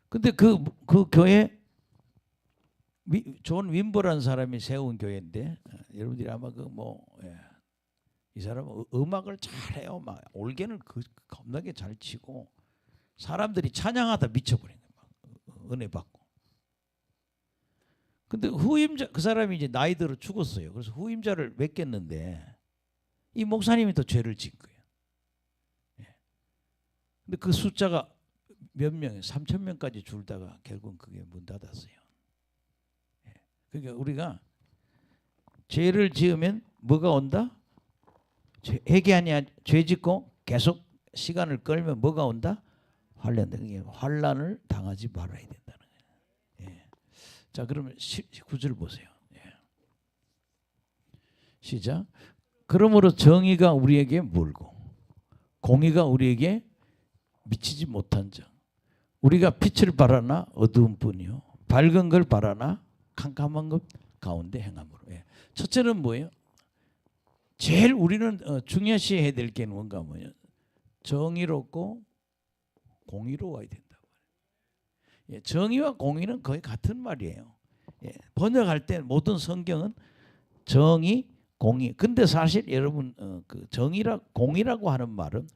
근데 그 교회 존 윈버라는 사람이 세운 교회인데 여러분들이 아마 이 사람은 음악을 잘해요. 막 올게는 겁나게 잘 치고 사람들이 찬양하다 미쳐버린 거예요. 은혜 받고. 근데 후임자 그 사람이 이제 나이 들어 죽었어요. 그래서 후임자를 맡겼는데 이 목사님이 더 죄를 지은 거예요. 근데 그 숫자가 몇 명이에요? 3,000명까지 줄다가 결국은 그게 문 닫았어요. 그러니까 우리가 죄를 지으면 뭐가 온다? 회개하냐 죄 짓고 계속 시간을 끌면 뭐가 온다? 환란을 당하지 말아야 된다는 거예요. 자 그러면 19절 보세요. 시작. 그러므로 정의가 우리에게 멀고 공의가 우리에게 미치지 못한 점 우리가 빛을 바라나 어두운 뿐이요 밝은 걸 바라나 캄캄한 것 가운데 행함으로. 첫째는 뭐예요? 제일 우리는 중요시해야 될 게 뭔가 뭐냐? 정의롭고 공의로워야 된다. 정의와 공의는 거의 같은 말이에요. 번역할 때 모든 성경은 정의, 공의. 근데 사실 여러분 그 공의라고 하는 말은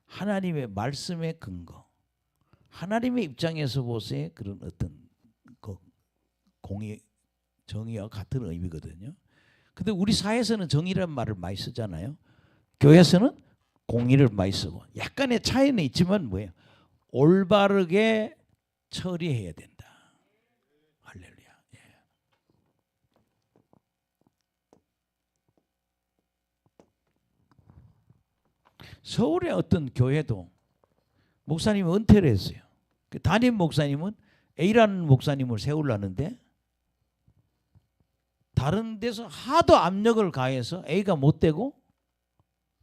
하나님의 말씀의 근거, 하나님의 입장에서 보세요 그런 어떤 공의, 정의와 같은 의미거든요. 근데 우리 사회에서는 정의라는 말을 많이 쓰잖아요. 교회에서는 공의를 많이 쓰고 약간의 차이는 있지만 뭐예요? 올바르게 처리해야 된다. 할렐루야. 예. 서울의 어떤 교회도 목사님이 은퇴를 했어요. 그 담임 목사님은 A라는 목사님을 세우려는데 다른 데서 하도 압력을 가해서 A가 못 되고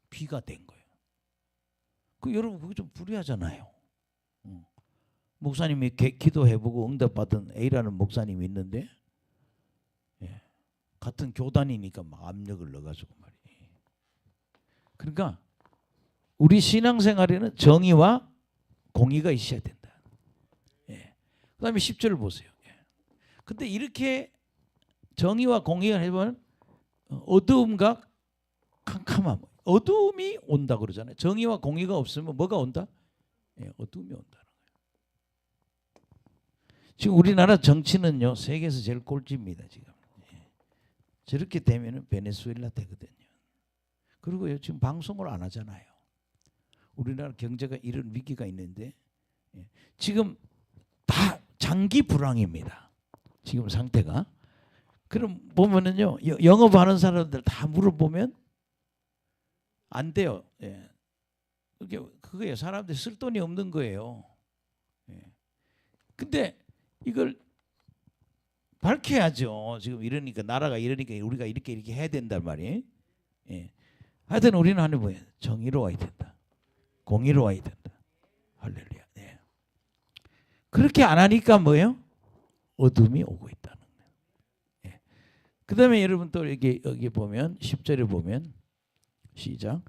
B가 된 거예요. 그 여러분 그거 좀 불리하잖아요. 목사님이 기도해보고 응답받은 A라는 목사님이 있는데 예, 같은 교단이니까 막 압력을 넣어가지고 말이에요. 그러니까 우리 신앙생활에는 정의와 공의가 있어야 된다. 예. 그 다음에 10절을 보세요. 예. 근데 이렇게 정의와 공의가 해보면 어두움과 캄캄함, 어두움이 온다 그러잖아요. 정의와 공의가 없으면 뭐가 온다? 예, 어두움이 온다는 거예요. 지금 우리나라 정치는요 세계에서 제일 꼴찌입니다 지금. 예. 저렇게 되면은 베네수엘라 되거든요. 그리고요 지금 방송을 안 하잖아요. 우리나라 경제가 이런 위기가 있는데 예. 지금 다 장기 불황입니다. 지금 상태가. 그럼 보면은요 영업하는 사람들 다 물어보면 안 돼요. 예. 그거예요. 사람들이 쓸 돈이 없는 거예요. 예. 근데 이걸 밝혀야죠. 지금 이러니까 나라가 이러니까 우리가 이렇게 해야 된단 말이에요. 예. 하여튼 우리는 하는 뭐예요? 정의로워야 된다. 공의로워야 된다. 할렐루야. 예. 그렇게 안 하니까 뭐예요? 어둠이 오고 있다는 거예요. 예. 그다음에 여러분 또 여기 보면 10절에 보면 시작.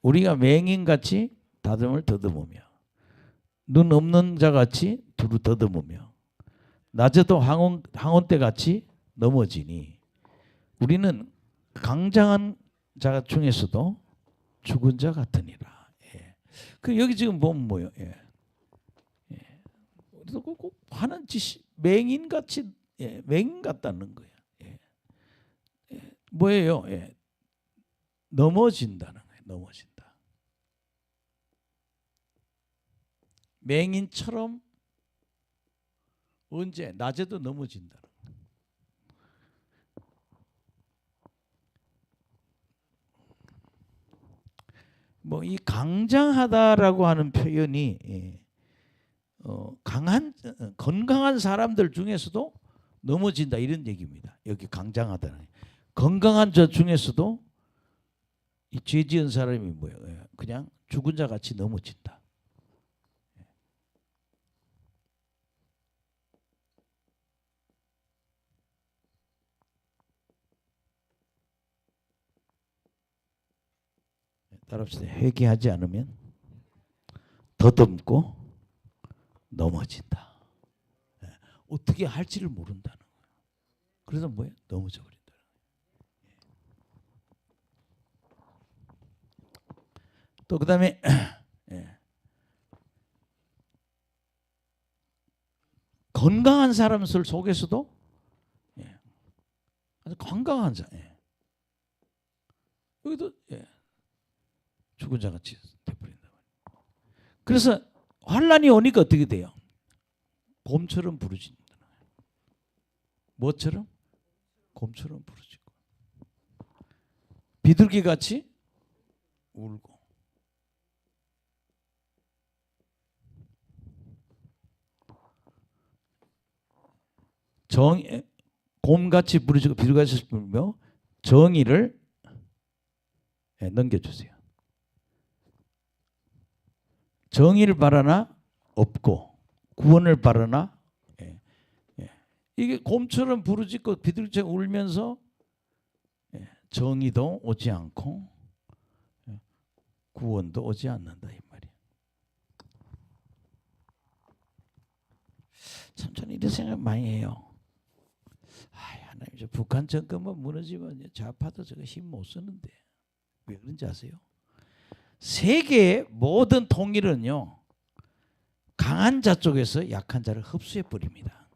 우리가 맹인같이 다듬을 더듬으며 눈 없는 자같이 두루 더듬으며 낮에도 항온대같이 넘어지니 우리는 강장한 자 중에서도 죽은 자 같으니라. 예. 그 여기 지금 보면 뭐예요? 예. 예. 꼭 하는 짓이 맹인같이 예. 맹인 같다는 거예요. 예. 예. 뭐예요? 예. 넘어진다는 거예요. 넘어진다. 맹인처럼 언제 낮에도 넘어진다. 뭐 이 강장하다라고 하는 표현이 건강한 사람들 중에서도 넘어진다 이런 얘기입니다. 여기 강장하다는 건강한 자 중에서도 이 죄 지은 사람이 뭐예요? 그냥 죽은 자 같이 넘어진다. 따라합시다. 회개하지 않으면 더듬고 넘어진다. 어떻게 할지를 모른다는 거예요. 그래서 뭐예요? 넘어져 버린다. 또 그다음에 건강한 사람들 속에서도 아주 건강한 자 여기도 죽은 자같이 돼버린다. 그래서 환란이 오니까 어떻게 돼요? 곰처럼 부르짖는다. 뭐처럼? 곰처럼 부르짖고 비둘기같이 울고 곰같이 부르짖고 비둘기같이 부르며 정의를 넘겨주세요. 정의를 바라나 없고 구원을 바라나 이게 곰처럼 부르짖고 비둘기처럼 울면서 정의도 오지 않고 구원도 오지 않는다 이 말이에요. 참 저는 이런 생각 많이 해요. 하나님 저 북한 정권만 무너지면 좌파도 저거 힘 못 쓰는데 왜 그런지 아세요? 세계의 모든 통일은요 강한 자 쪽에서 약한 자를 흡수해 버립니다.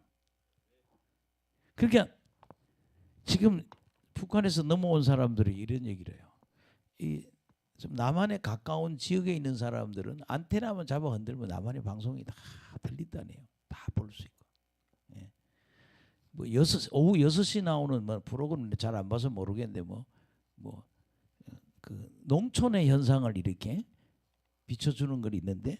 그러니까 지금 북한에서 넘어온 사람들이 이런 얘기를 해요. 좀 남한에 가까운 지역에 있는 사람들은 안테나만 잡아 흔들면 남한의 방송이 다 들린다네요. 다 볼 수 있고. 예. 뭐 오후 6시 나오는 뭐 프로그램 잘 안 봐서 모르겠는데 그 농촌의 현상을 이렇게 비춰주는 걸 있는데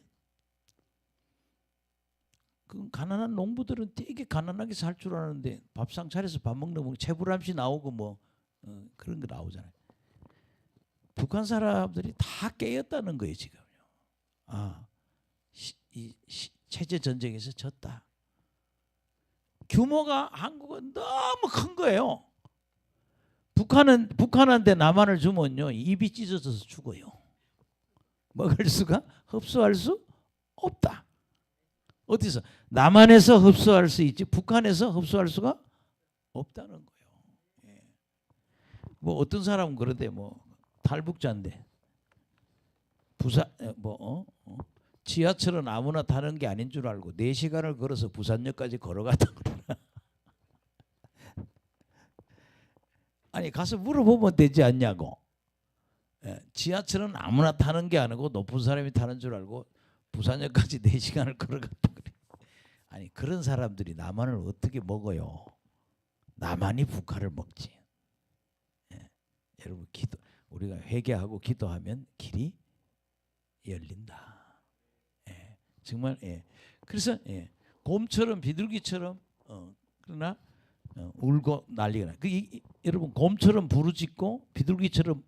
그 가난한 농부들은 되게 가난하게 살 줄 아는데 밥상 차려서 밥 먹는 뭐 채불암씨 나오고 그런 거 나오잖아요. 북한 사람들이 다 깨었다는 거예요 지금요. 체제 전쟁에서 졌다. 규모가 한국은 너무 큰 거예요. 북한한테 남한을 주면요 입이 찢어져서 죽어요. 먹을 수가 흡수할 수 없다. 어디서 남한에서 흡수할 수 있지 북한에서 흡수할 수가 없다는 거예요. 예. 뭐 어떤 사람은 그러대 탈북자인데 부산 지하철은 아무나 타는 게 아닌 줄 알고 4시간을 걸어서 부산역까지 걸어갔다 그러나. 아니 가서 물어보면 되지 않냐고. 예, 지하철은 아무나 타는 게 아니고 높은 사람이 타는 줄 알고 부산역까지 4시간을 걸어갔다 그래. 아니 그런 사람들이 남한을 어떻게 먹어요? 남한이 북한을 먹지. 예, 여러분 우리가 회개하고 기도하면 길이 열린다. 예, 정말 그래서 곰처럼 비둘기처럼 그러나 울고 난리가 나. 여러분 곰처럼 부르짖고 비둘기처럼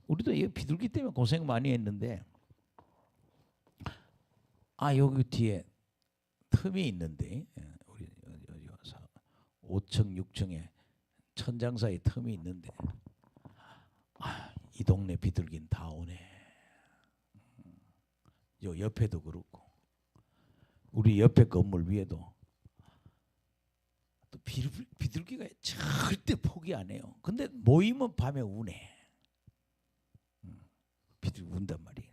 우리도 비둘기 때문에 고생 많이 했는데 여기 뒤에 틈이 있는데 우리 5층 6층에 천장 사이 틈이 있는데 이 동네 비둘기는 다 오네. 요 옆에도 그렇고 우리 옆에 건물 위에도 또 비둘기가 절대 포기 안 해요. 근데 모이면 밤에 우네. 비둘기 운단 말이에요.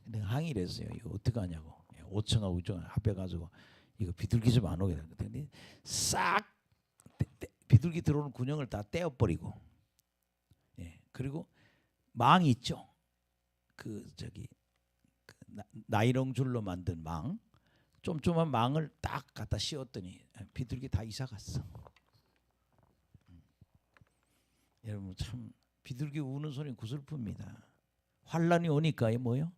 근데 항의를 했어요. 이거 어떻게 하냐고. 5층하고 6층 합해가지고 이거 비둘기 좀 안 오게 되는데 싹 비둘기 들어오는 군형을 다 떼어버리고 그리고 망 있죠. 나이롱 줄로 만든 망 쫌쫌한 망을 딱 갖다 씌웠더니 비둘기 다 이사 갔어. 여러분 참 비둘기 우는 소리는 구슬픕니다. 환란이 오니까 뭐요?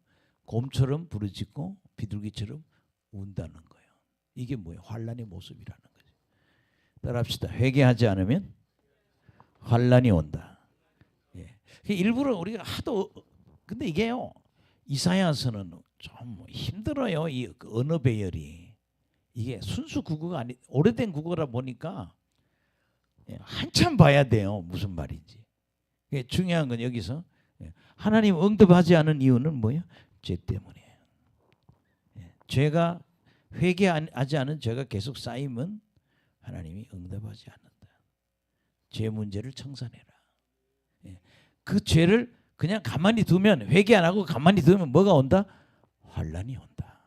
곰처럼 부르짖고 비둘기처럼 운다는 거예요. 이게 뭐예요? 환란의 모습이라는 거죠. 따라합시다. 회개하지 않으면 환란이 온다. 일부러 우리가 하도 근데 이게요. 이사야서는 좀 힘들어요. 이 언어 배열이 이게 순수 국어가 아니 오래된 국어라 보니까 한참 봐야 돼요. 무슨 말인지. 중요한 건 여기서 하나님 응답하지 않은 이유는 뭐예요? 죄 때문이에요. 죄가 회개하지 않은 죄가 계속 쌓이면 하나님이 응답하지 않는다. 죄 문제를 청산해라. 그 죄를 그냥 가만히 두면 회개 안 하고 가만히 두면 뭐가 온다? 환란이 온다.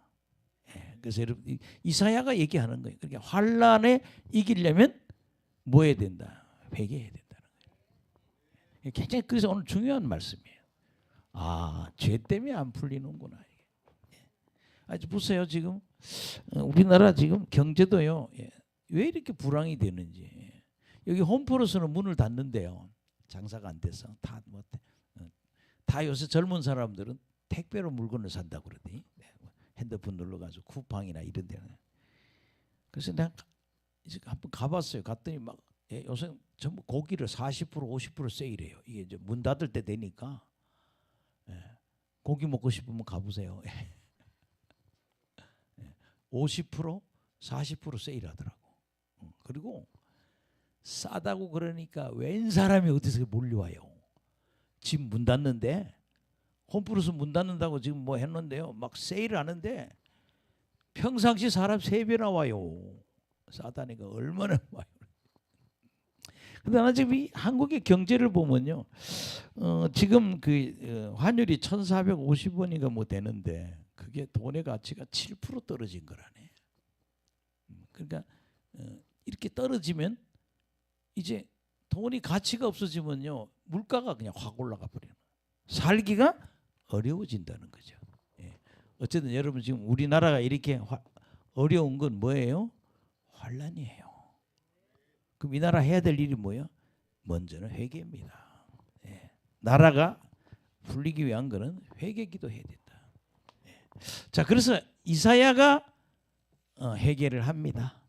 그래서 여러분 이사야가 얘기하는 거예요. 그러니까 환란에 이기려면 뭐 해야 된다? 회개해야 된다는 거예요. 굉장히 그래서 오늘 중요한 말씀이에요. 죄 때문에 안 풀리는구나. 아주 보세요. 지금 우리나라 지금 경제도요. 왜 이렇게 불황이 되는지. 여기 홈플러스는 문을 닫는데요. 장사가 안 돼서 다 요새 젊은 사람들은 택배로 물건을 산다고 그러더니 핸드폰 눌러가지고 쿠팡이나 이런 데는. 그래서 내가 이제 한번 가봤어요. 갔더니 막 요새 전부 고기를 40% 50% 세일해요. 이게 이제 문 닫을 때 되니까 고기 먹고 싶으면 가보세요. 50% 40% 세일하더라고. 그리고 싸다고 그러니까 웬 사람이 어디서 몰려와요. 집 문 닫는데 홈플러스 문 닫는다고 지금 뭐 했는데요. 막 세일을 하는데 평상시 사람 3배나 와요. 싸다니까 얼마나 와요. 근데 나 지금 이 한국의 경제를 보면요. 지금 그 환율이 1,450원인가 뭐 되는데 그게 돈의 가치가 7% 떨어진 거라네. 그러니까 이렇게 떨어지면 이제 돈이 가치가 없어지면요 물가가 그냥 확 올라가 버려요. 살기가 어려워진다는 거죠. 예. 어쨌든 여러분 지금 우리나라가 이렇게 어려운 건 뭐예요? 환란이에요. 그럼 이 나라 해야 될 일이 뭐예요? 먼저는 회개입니다. 예. 나라가 풀리기 위한 거는 회개 기도해야 된다. 예. 자, 그래서 이사야가 회개를 합니다.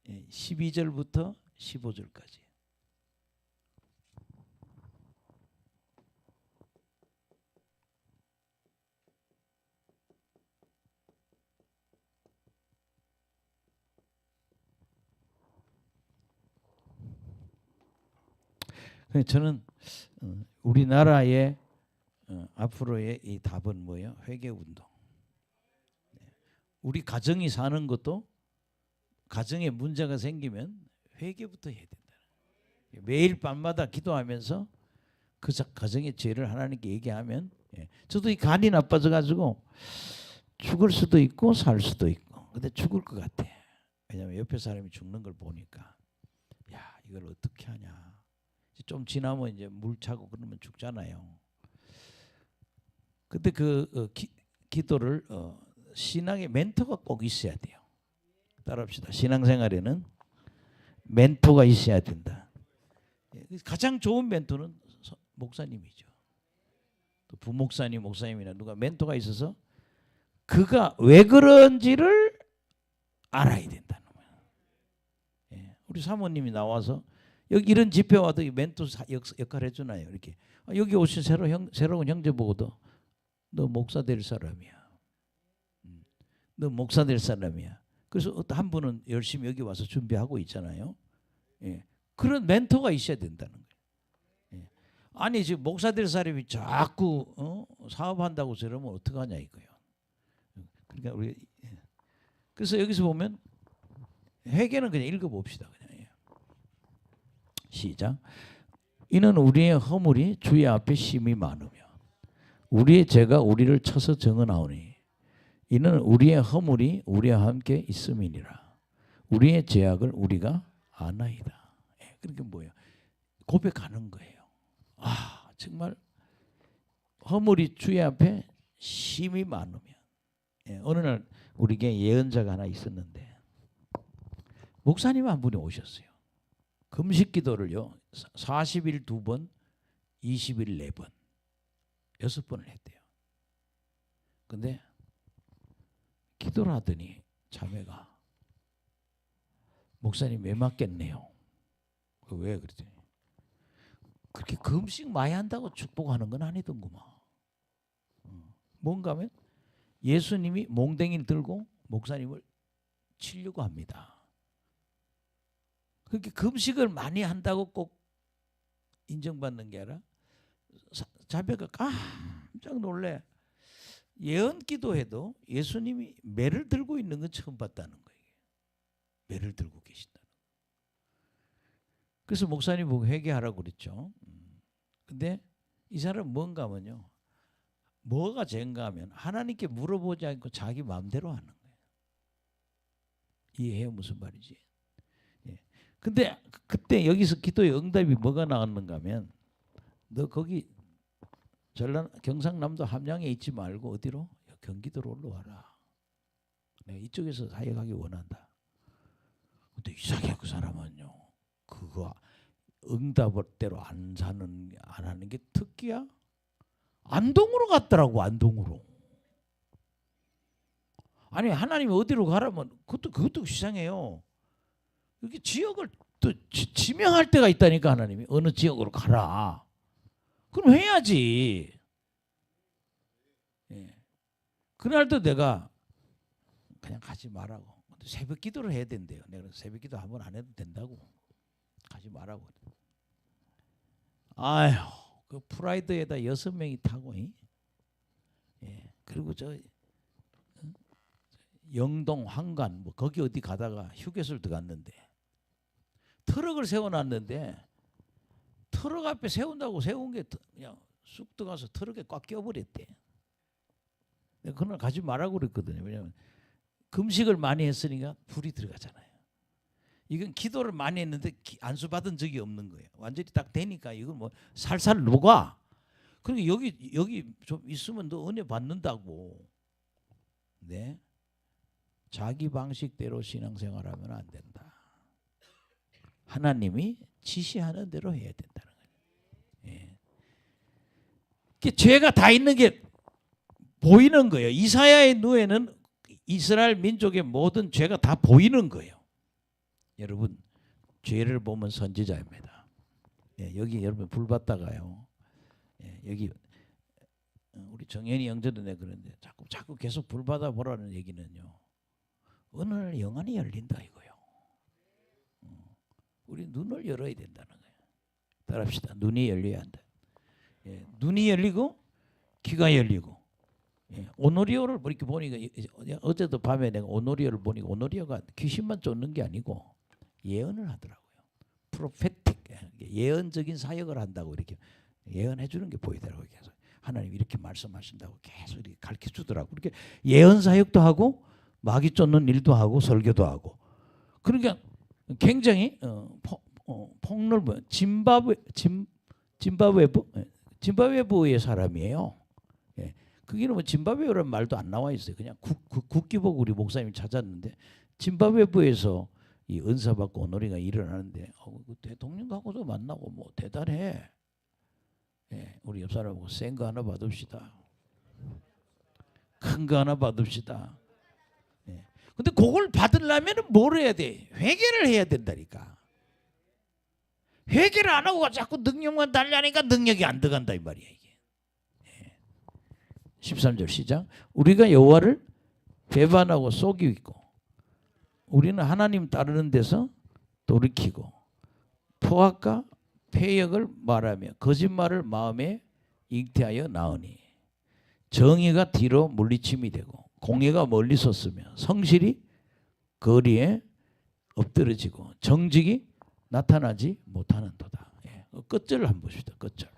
예. 12절부터 15절까지. 저는 우리나라의 앞으로의 이 답은 뭐예요? 회개운동. 우리 가정이 사는 것도 가정에 문제가 생기면 회개부터 해야 된다. 매일 밤마다 기도하면서 그 가정의 죄를 하나님께 얘기하면 저도 이 간이 나빠져 가지고 죽을 수도 있고 살 수도 있고 근데 죽을 것 같아. 왜냐하면 옆에 사람이 죽는 걸 보니까 야 이걸 어떻게 하냐. 좀 지나면 이제 물 차고 그러면 죽잖아요. 근데 기도를 신앙의 멘토가 꼭 있어야 돼요. 따라합시다. 신앙생활에는 멘토가 있어야 된다. 가장 좋은 멘토는 목사님이죠. 또 부목사님, 목사님이나 누가 멘토가 있어서 그가 왜 그런지를 알아야 된다는 거예요. 우리 사모님이 나와서 여기 이런 집회 와도 멘토 역할 해주나요? 이렇게 여기 오신 새로운 형제 보고도 너 목사 될 사람이야. 너 목사 될 사람이야. 그래서 어떤 한 분은 열심히 여기 와서 준비하고 있잖아요. 예. 그런 멘토가 있어야 된다는 거예요. 예. 아니 지금 목사 될 사람이 자꾸 사업한다고 저러면 어떡하냐 이거예요. 그러니까 우리 그래서 여기서 보면 회개는 그냥 읽어봅시다. 시작. 이는 우리의 허물이 주의 앞에 심히 많으며 우리의 죄가 우리를 쳐서 정언하오니 이는 우리의 허물이 우리와 함께 있음이니라. 우리의 죄악을 우리가 아나이다. 그러니까 뭐예요? 고백하는 거예요. 아 정말 허물이 주의 앞에 심히 많으면 어느 날 우리에게 예언자가 하나 있었는데 목사님 한 분이 오셨어요. 금식 기도를요 40일 2번 20일 4번 6번을 했대요. 근데 기도를 하더니 자매가 목사님 왜 맞겠네요. 왜 그랬더니 그렇게 금식 많이 한다고 축복하는 건 아니던구만. 뭔가 하면 예수님이 몽댕이를 들고 목사님을 치려고 합니다. 그렇게 금식을 많이 한다고 꼭 인정받는 게 아니라 자매가 깜짝 놀래. 예언 기도해도 예수님이 매를 들고 있는 건 처음 봤다는 거예요. 매를 들고 계신다는 거예요. 그래서 목사님 보고 회개하라고 그랬죠. 근데 이 사람은 뭔가 하면요. 뭐가 죄인가 하면 하나님께 물어보지 않고 자기 마음대로 하는 거예요. 이해해요? 무슨 말이지? 근데 그때 여기서 기도의 응답이 뭐가 나왔는가 하면 너 거기 경상남도 함양에 있지 말고 어디로? 경기도로 올라와라. 내가 이쪽에서 사역하기 원한다. 근데 이상하게 그 사람은요. 그거 응답대로 안 하는 게 특기야? 안동으로 갔더라고. 안동으로. 아니 하나님이 어디로 가라면 그것도 이상해요. 이렇게 지역을 또 지명할 때가 있다니까 하나님이 어느 지역으로 가라. 그럼 해야지. 예. 그날도 내가 그냥 가지 말라고. 새벽 기도를 해야 된대요. 내가 새벽 기도 한번 안 해도 된다고. 가지 말라고. 아휴, 그 프라이드에다 6명이 타고, 예. 그리고 저 영동 황간 뭐 거기 어디 가다가 휴게소를 들어갔는데 트럭을 세워놨는데 트럭 앞에 세운다고 세운 게 그냥 쑥 들어가서 트럭에 꽉 껴버렸대. 내가 그날 가지 말라고 그랬거든요. 왜냐하면 금식을 많이 했으니까 불이 들어가잖아요. 이건 기도를 많이 했는데 안수 받은 적이 없는 거예요. 완전히 딱 되니까 이건 뭐 살살 녹아. 그러니까 여기 좀 있으면 너 은혜 받는다고. 네. 자기 방식대로 신앙생활하면 안 된다. 하나님이 지시하는 대로 해야 된다는 거예요. 예. 죄가 다 있는 게 보이는 거예요. 이사야의 눈에는 이스라엘 민족의 모든 죄가 다 보이는 거예요. 여러분, 죄를 보면 선지자입니다. 예, 여기 여러분 불 받다가요. 예, 여기 우리 정연이 형제도 내 그런데 자꾸 계속 불 받아 보라는 얘기는요. 어느 날 영안이 열린다 이거요. 우리 눈을 열어야 된다는 거예요. 따라합시다. 눈이 열려야 한다. 예, 눈이 열리고 귀가 열리고. 예, 오노리오를 이렇게 보니까 어제도 밤에 내가 오노리오를 보니까 오노리오가 귀신만 쫓는 게 아니고 예언을 하더라고요. 프로페틱 예언적인 사역을 한다고 이렇게 예언해 주는 게 보이더라고요. 계속 하나님 이렇게 말씀하신다고 계속 이렇게 가르쳐 주더라고. 이렇게 예언 사역도 하고 마귀 쫓는 일도 하고 설교도 하고. 그러니까 굉장히 폭넓은 짐바브웨의 사람이에요. 예. 거기는 뭐 짐바브웨라는 말도 안 나와 있어요. 그냥 국기복 우리 목사님이 찾았는데 짐바브웨에서 이 은사 받고 오노리가 일어나는데 그 대통령하고도 만나고 뭐 대단해. 예. 우리 옆 사람하고 센 거 하나 받읍시다. 큰 거 하나 받읍시다. 예. 근데 그걸 받으려면 뭘 해야 돼? 회개를 해야 된다니까. 회개를 안 하고 자꾸 능력만 달라니까 능력이 안 들어간다 이 말이야 이게. 예. 13절 시작. 우리가 여호와를 배반하고 속이고 우리는 하나님 따르는 데서 돌이키고 포악과 패역을 말하며 거짓말을 마음에 잉태하여 나으니 정의가 뒤로 물리침이 되고 공의가 멀리 섰으며 성실이 거리에 엎드러지고 정직이 나타나지 못하는도다. 예. 끝절을 한번 봅시다. 끝절.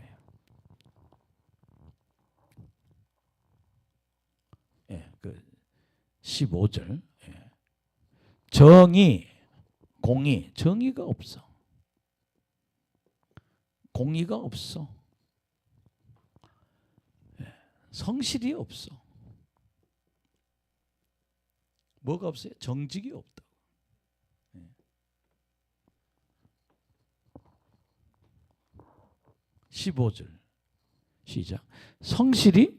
예. 그 15절. 예. 정의, 공의, 정의가 없어. 공의가 없어. 예. 성실이 없어. 뭐가 없어요? 정직이 없다. 15절 시작. 성실이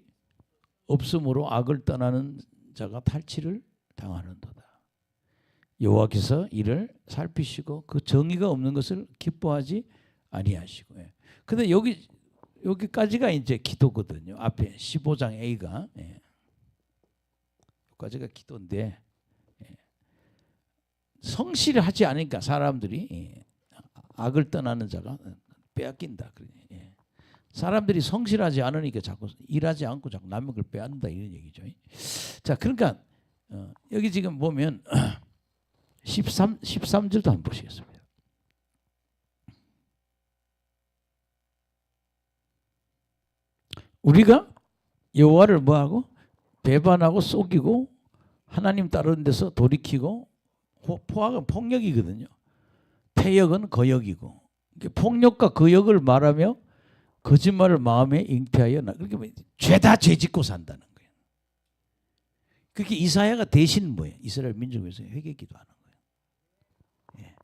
없으므로 악을 떠나는 자가 탈취를 당하는도다. 여호와께서 이를 살피시고 그 정의가 없는 것을 기뻐하지 아니하시고. 근데 여기까지가 이제 기도거든요. 앞에 15장 A가 여기까지가 기도인데 성실하지 않으니까 사람들이 악을 떠나는 자가 빼앗긴다. 사람들이 성실하지 않으니까 자꾸 일하지 않고 자꾸 남의 걸 빼앗는다 이런 얘기죠. 자, 그러니까 여기 지금 보면 13절도 한번 보시겠습니다. 우리가 여호와를 뭐하고 배반하고 속이고 하나님 따르는 데서 돌이키고 포악은 폭력이거든요. 패역은 거역이고 폭력과 거역을 말하며 거짓말을 마음에 잉태하여 그렇게 죄다 죄짓고 산다는 거예요. 그렇게 이사야가 대신 뭐예요? 이스라엘 민족을 위해서 회개 기도하는 거예요. 예.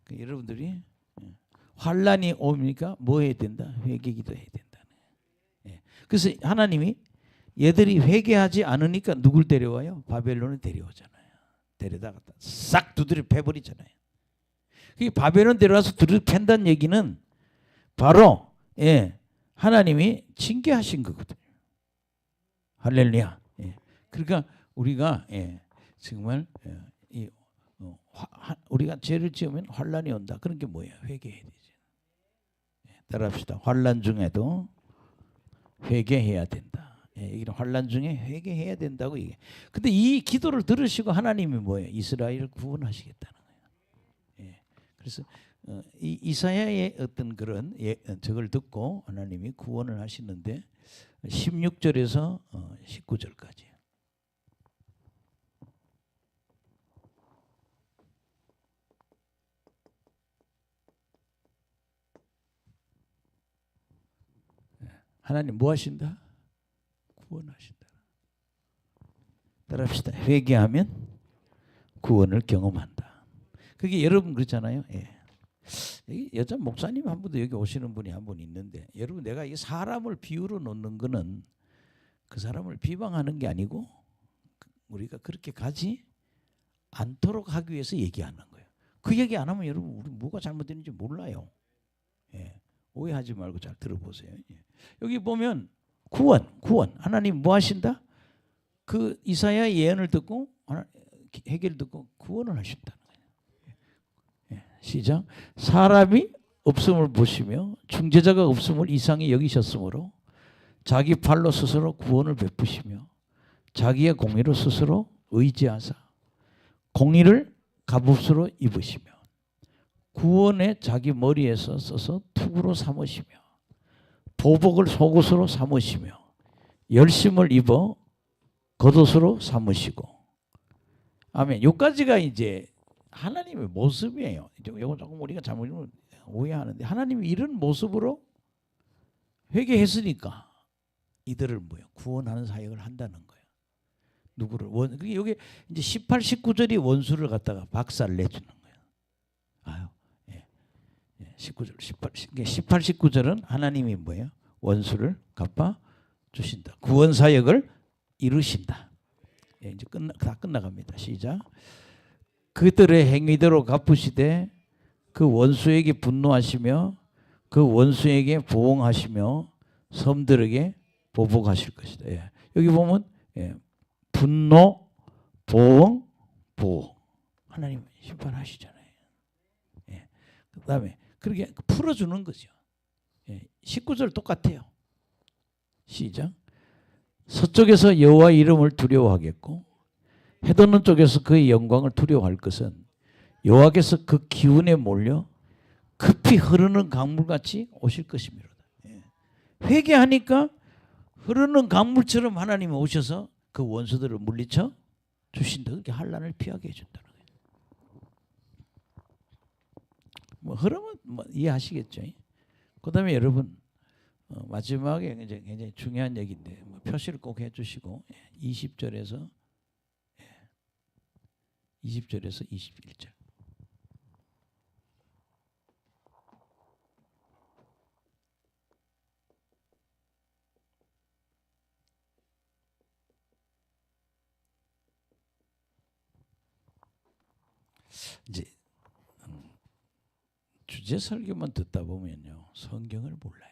그러니까 여러분들이 환란이 오니까 뭐 해야 된다? 회개 기도해야 된다는 거예요. 예. 그래서 하나님이 얘들이 회개하지 않으니까 누굴 데려와요? 바벨론을 데려오잖아요. 데려다가 싹 두드려 패버리잖아요. 그게 바벨론 데려와서 두드려 팬다는 얘기는 바로 하나님이 징계하신 거거든요. 할렐루야. 그러니까 우리가 정말 우리가 죄를 지으면 환란이 온다. 그런 게 뭐예요? 회개해야 되죠. 따라합시다. 환란 중에도 회개해야 된다. 이런 환란 중에 회개해야 된다고 얘기해. 근데 이 기도를 들으시고 하나님이 뭐예요? 이스라엘을 구원하시겠다는 거예요. 그래서 이 이사야의 어떤 그런 저걸 듣고 하나님이 구원을 하시는데 16절에서 19절까지. 하나님 뭐 하신다? 구원하신다. 따라합시다. 회개하면 구원을 경험한다. 그게 여러분 그렇잖아요. 예. 여자 목사님 한 분도 여기 오시는 분이 한 분 있는데, 여러분 내가 이 사람을 비유로 놓는 거는 그 사람을 비방하는 게 아니고 우리가 그렇게 가지 않도록 하기 위해서 얘기하는 거예요. 그 얘기 안 하면 여러분 우리 뭐가 잘못되는지 몰라요. 예. 오해하지 말고 잘 들어보세요. 예. 여기 보면 구원 하나님 뭐 하신다? 그 이사야 예언을 듣고 해결을 듣고 구원을 하신다는 거예요. 예. 시작. 사람이 없음을 보시며 중재자가 없음을 이상히 여기셨으므로 자기 팔로 스스로 구원을 베푸시며 자기의 공의로 스스로 의지하사 공의를 갑옷으로 입으시며 구원에 자기 머리에서 써서 투구로 삼으시며 보복을 속옷으로 삼으시며 열심을 입어 겉옷으로 삼으시고. 아멘. 여기까지가 이제 하나님의 모습이에요. 이거 조금 우리가 잘못 오해하는데, 하나님이 이런 모습으로 회개했으니까 이들을 뭐요? 구원하는 사역을 한다는 거예요. 누구를 여기 이제 18, 19절이 원수를 갖다가 박살 내주는 거예요. 아유, 예. 19절, 18, 19절은 하나님이 뭐예요? 원수를 갚아 주신다. 구원 사역을 이루신다. 예, 이제 다 끝나갑니다. 시작. 그들의 행위대로 갚으시되 그 원수에게 분노하시며 그 원수에게 보응하시며 섬들에게 보복하실 것이다. 예. 여기 보면 예. 분노, 보응, 보호. 하나님 심판하시잖아요. 예. 그다음에 그렇게 풀어주는 거죠. 예. 19절 똑같아요. 시작. 서쪽에서 여호와의 이름을 두려워하겠고 해돋는 쪽에서 그의 영광을 두려워할 것은 여호와께서 그 기운에 몰려 급히 흐르는 강물같이 오실 것입니다. 예. 회개하니까 흐르는 강물처럼 하나님이 오셔서 그 원수들을 물리쳐 주신다. 그렇게 환난을 피하게 해준다는 거예요. 뭐 흐름은 뭐 이해하시겠죠. 그다음에 여러분 마지막에 이제 굉장히 중요한 얘기인데 표시를 꼭 해주시고 20절에서 21절. 이제 주제 설교만 듣다 보면요 성경을 몰라요.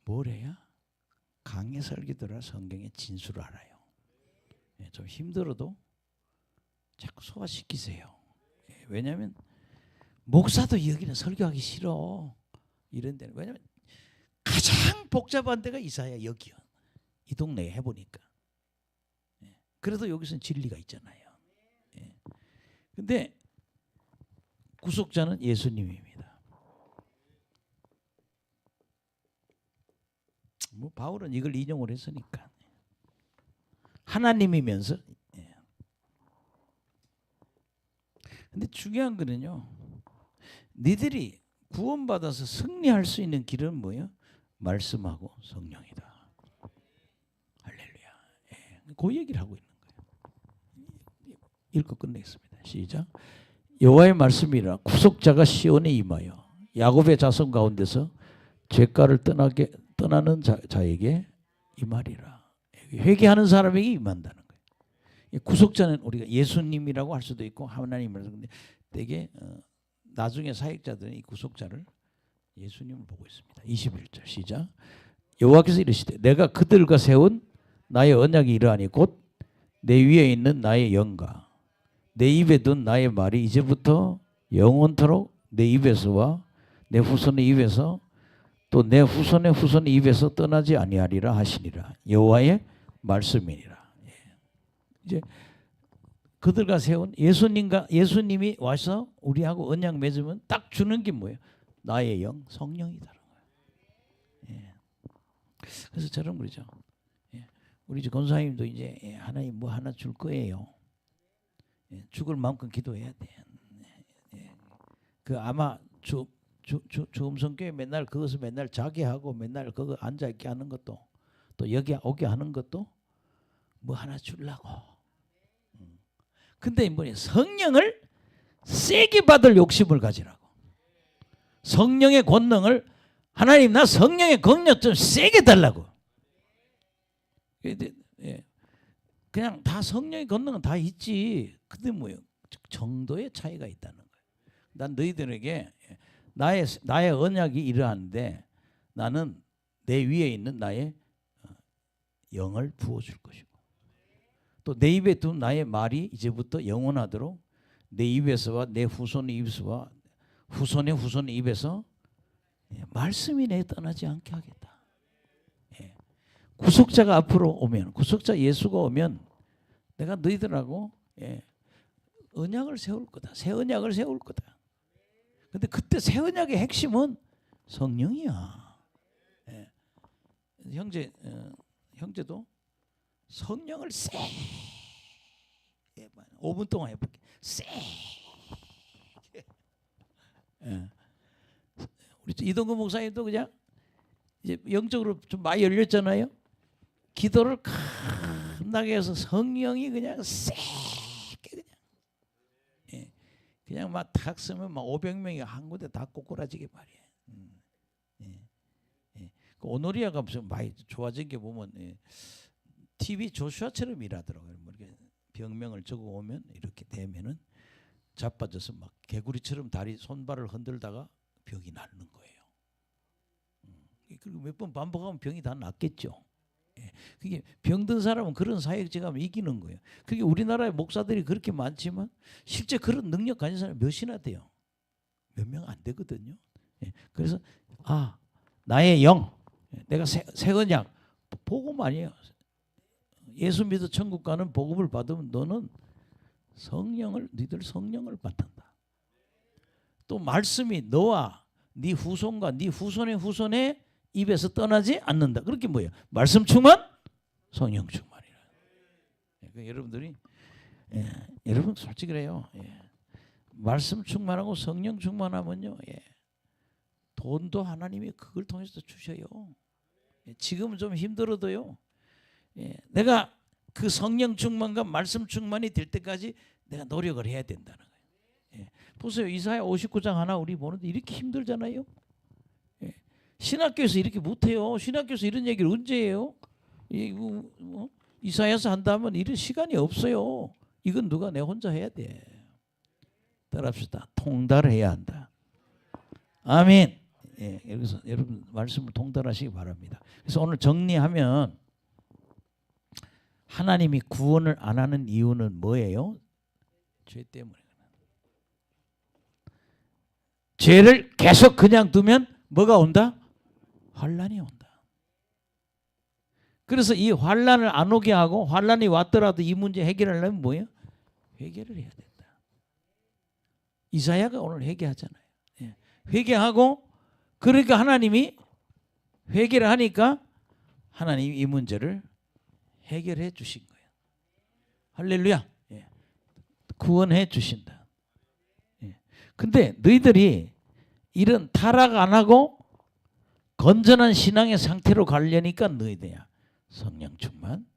뭘 해야? 강의 설교들아 성경의 진수를 알아요. 예, 좀 힘들어도 자꾸 소화시키세요. 예, 왜냐하면 목사도 여기는 설교하기 싫어 이런 데는. 왜냐하면 가장 복잡한 데가 이사야 여기요. 이 동네에 해보니까. 예, 그래도 여기서는 진리가 있잖아요. 예. 근데 구속자는 예수님입니다. 뭐 바울은 이걸 인용을 했으니까. 하나님이면서. 예. 근데 중요한 거는요. 니들이 구원받아서 승리할 수 있는 길은 뭐예요? 말씀하고 성령이다. 할렐루야. 예. 그 얘기를 하고 있는 거예요. 읽고 끝내겠습니다. 시작. 여호와의 말씀이라 구속자가 시온에 임하여 야곱의 자손 가운데서 죄가를 떠나는 자에게 임하리라. 회개하는 사람에게 임한다는 거예요. 구속자는 우리가 예수님이라고 할 수도 있고 하나님이라고. 근데 되게 나중에 사역자들은 이 구속자를 예수님을 보고 있습니다. 21절 시작. 여호와께서 이르시되 내가 그들과 세운 나의 언약이 이러하니 곧 내 위에 있는 나의 영과 내 입에 둔 나의 말이 이제부터 영원토록 내 입에서와 내 후손의 입에서 또 내 후손의 후손의 입에서 떠나지 아니하리라 하시니라. 여호와의 말씀이니라. 예. 이제 그들과 세운 예수님이 와서 우리하고 언약 맺으면 딱 주는 게 뭐예요? 나의 영, 성령이다라는 거예요. 예. 그래서 저런 그러죠. 예. 우리 권사님도 이제 하나님 뭐 하나 줄 거예요. 죽을 만큼 기도해야 돼. 그 아마 주음성교회 맨날 그것을 맨날 자기 하고 맨날 그거 앉아 있게 하는 것도 또 여기 오게 하는 것도 뭐 하나 주려고. 근데 뭐냐 성령을 세게 받을 욕심을 가지라고. 성령의 권능을 하나님 나 성령의 권능 좀 세게 달라고. 그냥 다 성령의 권능은 다 있지. 근데 뭐요? 정도의 차이가 있다는 거예요. 난 너희들에게 나의 언약이 이러한데 나는 내 위에 있는 나의 영을 부어줄 것이고 또 내 입에 둔 나의 말이 이제부터 영원하도록 내 입에서와 내 후손의 입에서와 후손의 후손의 입에서 말씀이 내 떠나지 않게 하겠다. 구속자가 앞으로 오면 구속자 예수가 오면 내가 너희들하고 언약을 세울 거다. 새 언약을 세울 거다. 근데 그때 새 언약의 핵심은 성령이야. 형제도 성령을 세게 5분 동안 해볼게. 세게. 우리 이동근 목사님도 그냥 이제 영적으로 좀 많이 열렸잖아요. 기도를 겁나게 해서 성령이 그냥 세게 그냥 막 탁 쓰면 막 500명이 한 군데 다 꼬꾸라지게 말이에요. 그 오노리아가 무슨 많이 좋아진 게 보면 TV 조슈아처럼 일하더라고요. 뭐 이렇게 병명을 적어 오면 이렇게 되면은 자빠져서 막 개구리처럼 다리 손발을 흔들다가 병이 낫는 거예요. 그리고 몇 번 반복하면 병이 다 낫겠죠. 그게 병든 사람은 그런 사역자가 이기는 거예요. 그게 우리나라의 목사들이 그렇게 많지만 실제 그런 능력 가진 사람이 몇이나 돼요. 몇 명 안 되거든요. 그래서 나의 영, 내가 새 언약 복음 아니에요. 예수 믿어 천국 가는 복음을 받으면 너는 너희들 성령을 받는다. 또 말씀이 너와 네 후손과 네 후손의 후손의 입에서 떠나지 않는다. 그렇게 뭐예요? 말씀 충만, 성령 충만이라. 그러니까 여러분들이 여러분 솔직히 그래요. 말씀 충만하고 성령 충만하면요, 돈도 하나님이 그걸 통해서 주셔요. 지금은 좀 힘들어도요. 내가 그 성령 충만과 말씀 충만이 될 때까지 내가 노력을 해야 된다는 거예요. 보세요. 이사야 59장 하나 우리 보는데 이렇게 힘들잖아요. 신학교에서 이렇게 못해요. 신학교에서 이런 얘기를 언제 해요? 이사야서 한다면 이런 시간이 없어요. 이건 누가 내 혼자 해야 돼. 따라합시다. 통달해야 한다. 아멘. 여기서 여러분 말씀을 통달하시기 바랍니다. 그래서 오늘 정리하면 하나님이 구원을 안 하는 이유는 뭐예요? 죄 때문에. 죄를 계속 그냥 두면 뭐가 온다? 환란이 온다. 그래서 이 환란을 안 오게 하고 환란이 왔더라도 이 문제 해결하려면 뭐예요? 회개를 해야 된다. 이사야가 오늘 회개하잖아요. 회개하고 그러니까 하나님이 회개를 하니까 하나님이 이 문제를 해결해 주신 거예요. 할렐루야. 구원해 주신다. 근데 너희들이 이런 타락 안 하고 건전한 신앙의 상태로 가려니까 너희들이야 성령 충만,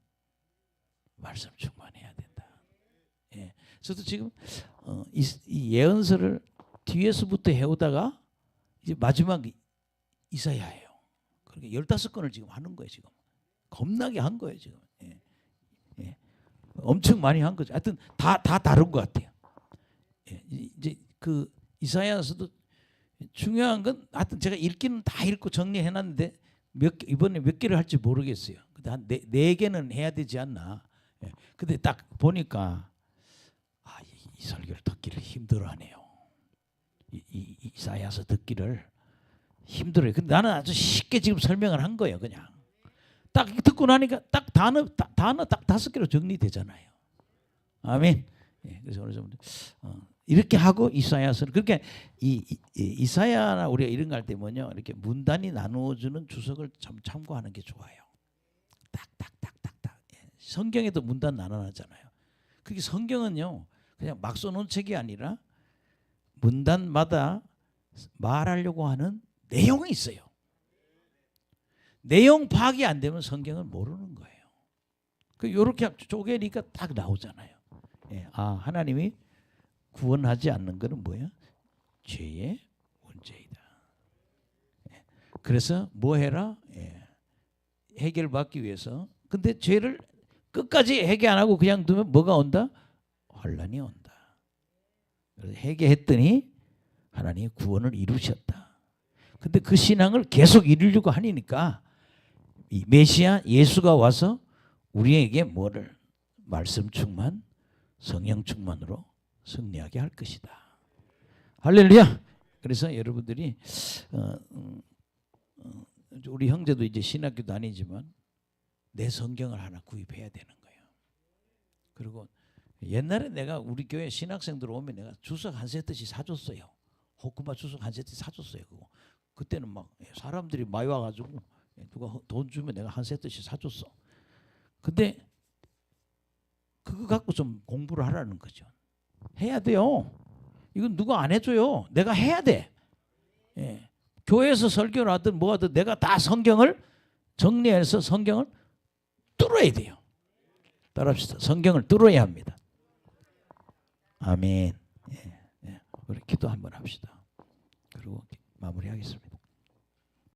말씀 충만해야 된다. 저도 지금 이 예언서를 뒤에서부터 해오다가 이제 마지막 이사야예요. 그러니까 15건을 지금 하는 거예요. 지금 겁나게 한 거예요. 지금 엄청 많이 한 거죠. 하여튼 다 다른 것 같아요. 이제 그 이사야서도 중요한 건 하여튼 제가 읽기는 다 읽고 정리해놨는데 이번에 몇 개를 할지 모르겠어요. 근데 한 네 개는 해야 되지 않나. 근데 딱 보니까 이 설교를 듣기를 힘들어하네요. 이사야서 듣기를 힘들어요. 근데 나는 아주 쉽게 지금 설명을 한 거예요. 그냥 딱 듣고 나니까 딱 단어 딱 5개로 정리되잖아요. 아멘. 그래서 오늘 좀 이렇게 하고 이사야서는 그렇게 이사야나 우리가 이런 거 할 때 뭐냐 이렇게 문단이 나누어주는 주석을 참 참고하는 게 좋아요. 딱딱딱딱딱. 성경에도 문단 나눠놨잖아요. 그게 성경은요 그냥 막 써놓은 책이 아니라 문단마다 말하려고 하는 내용이 있어요. 내용 파악이 안 되면 성경을 모르는 거예요. 이렇게 쪼개니까 딱 나오잖아요. 예, 하나님이 구원하지 않는 것은 뭐야? 죄의 문제이다. 예, 그래서 뭐 해라? 예, 해결받기 위해서. 근데 죄를 끝까지 해결 안 하고 그냥 두면 뭐가 온다? 환란이 온다. 그래서 해결했더니 하나님이 구원을 이루셨다. 근데 그 신앙을 계속 이루려고 하니까 이 메시아 예수가 와서 우리에게 뭐를? 말씀 충만, 성령 충만으로 승리하게 할 것이다. 할렐루야. 그래서 여러분들이 우리 형제도 이제 신학교 다니지만 내 성경을 하나 구입해야 되는 거예요. 그리고 옛날에 내가 우리 교회 신학생들 오면 내가 주석 한 세트씩 사줬어요. 호쿠마 주석 한 세트 사줬어요. 그때는 막 사람들이 많이 와가지고 누가 돈 주면 내가 한 세트씩 사줬어. 근데 그거 갖고 좀 공부를 하라는 거죠. 해야 돼요. 이건 누가 안 해줘요. 내가 해야 돼. 예. 교회에서 설교를 하든 뭐 하든 내가 다 성경을 정리해서 성경을 뚫어야 돼요. 따라합시다. 성경을 뚫어야 합니다. 아멘. 예. 예. 우리 기도 한번 합시다. 그리고 마무리하겠습니다.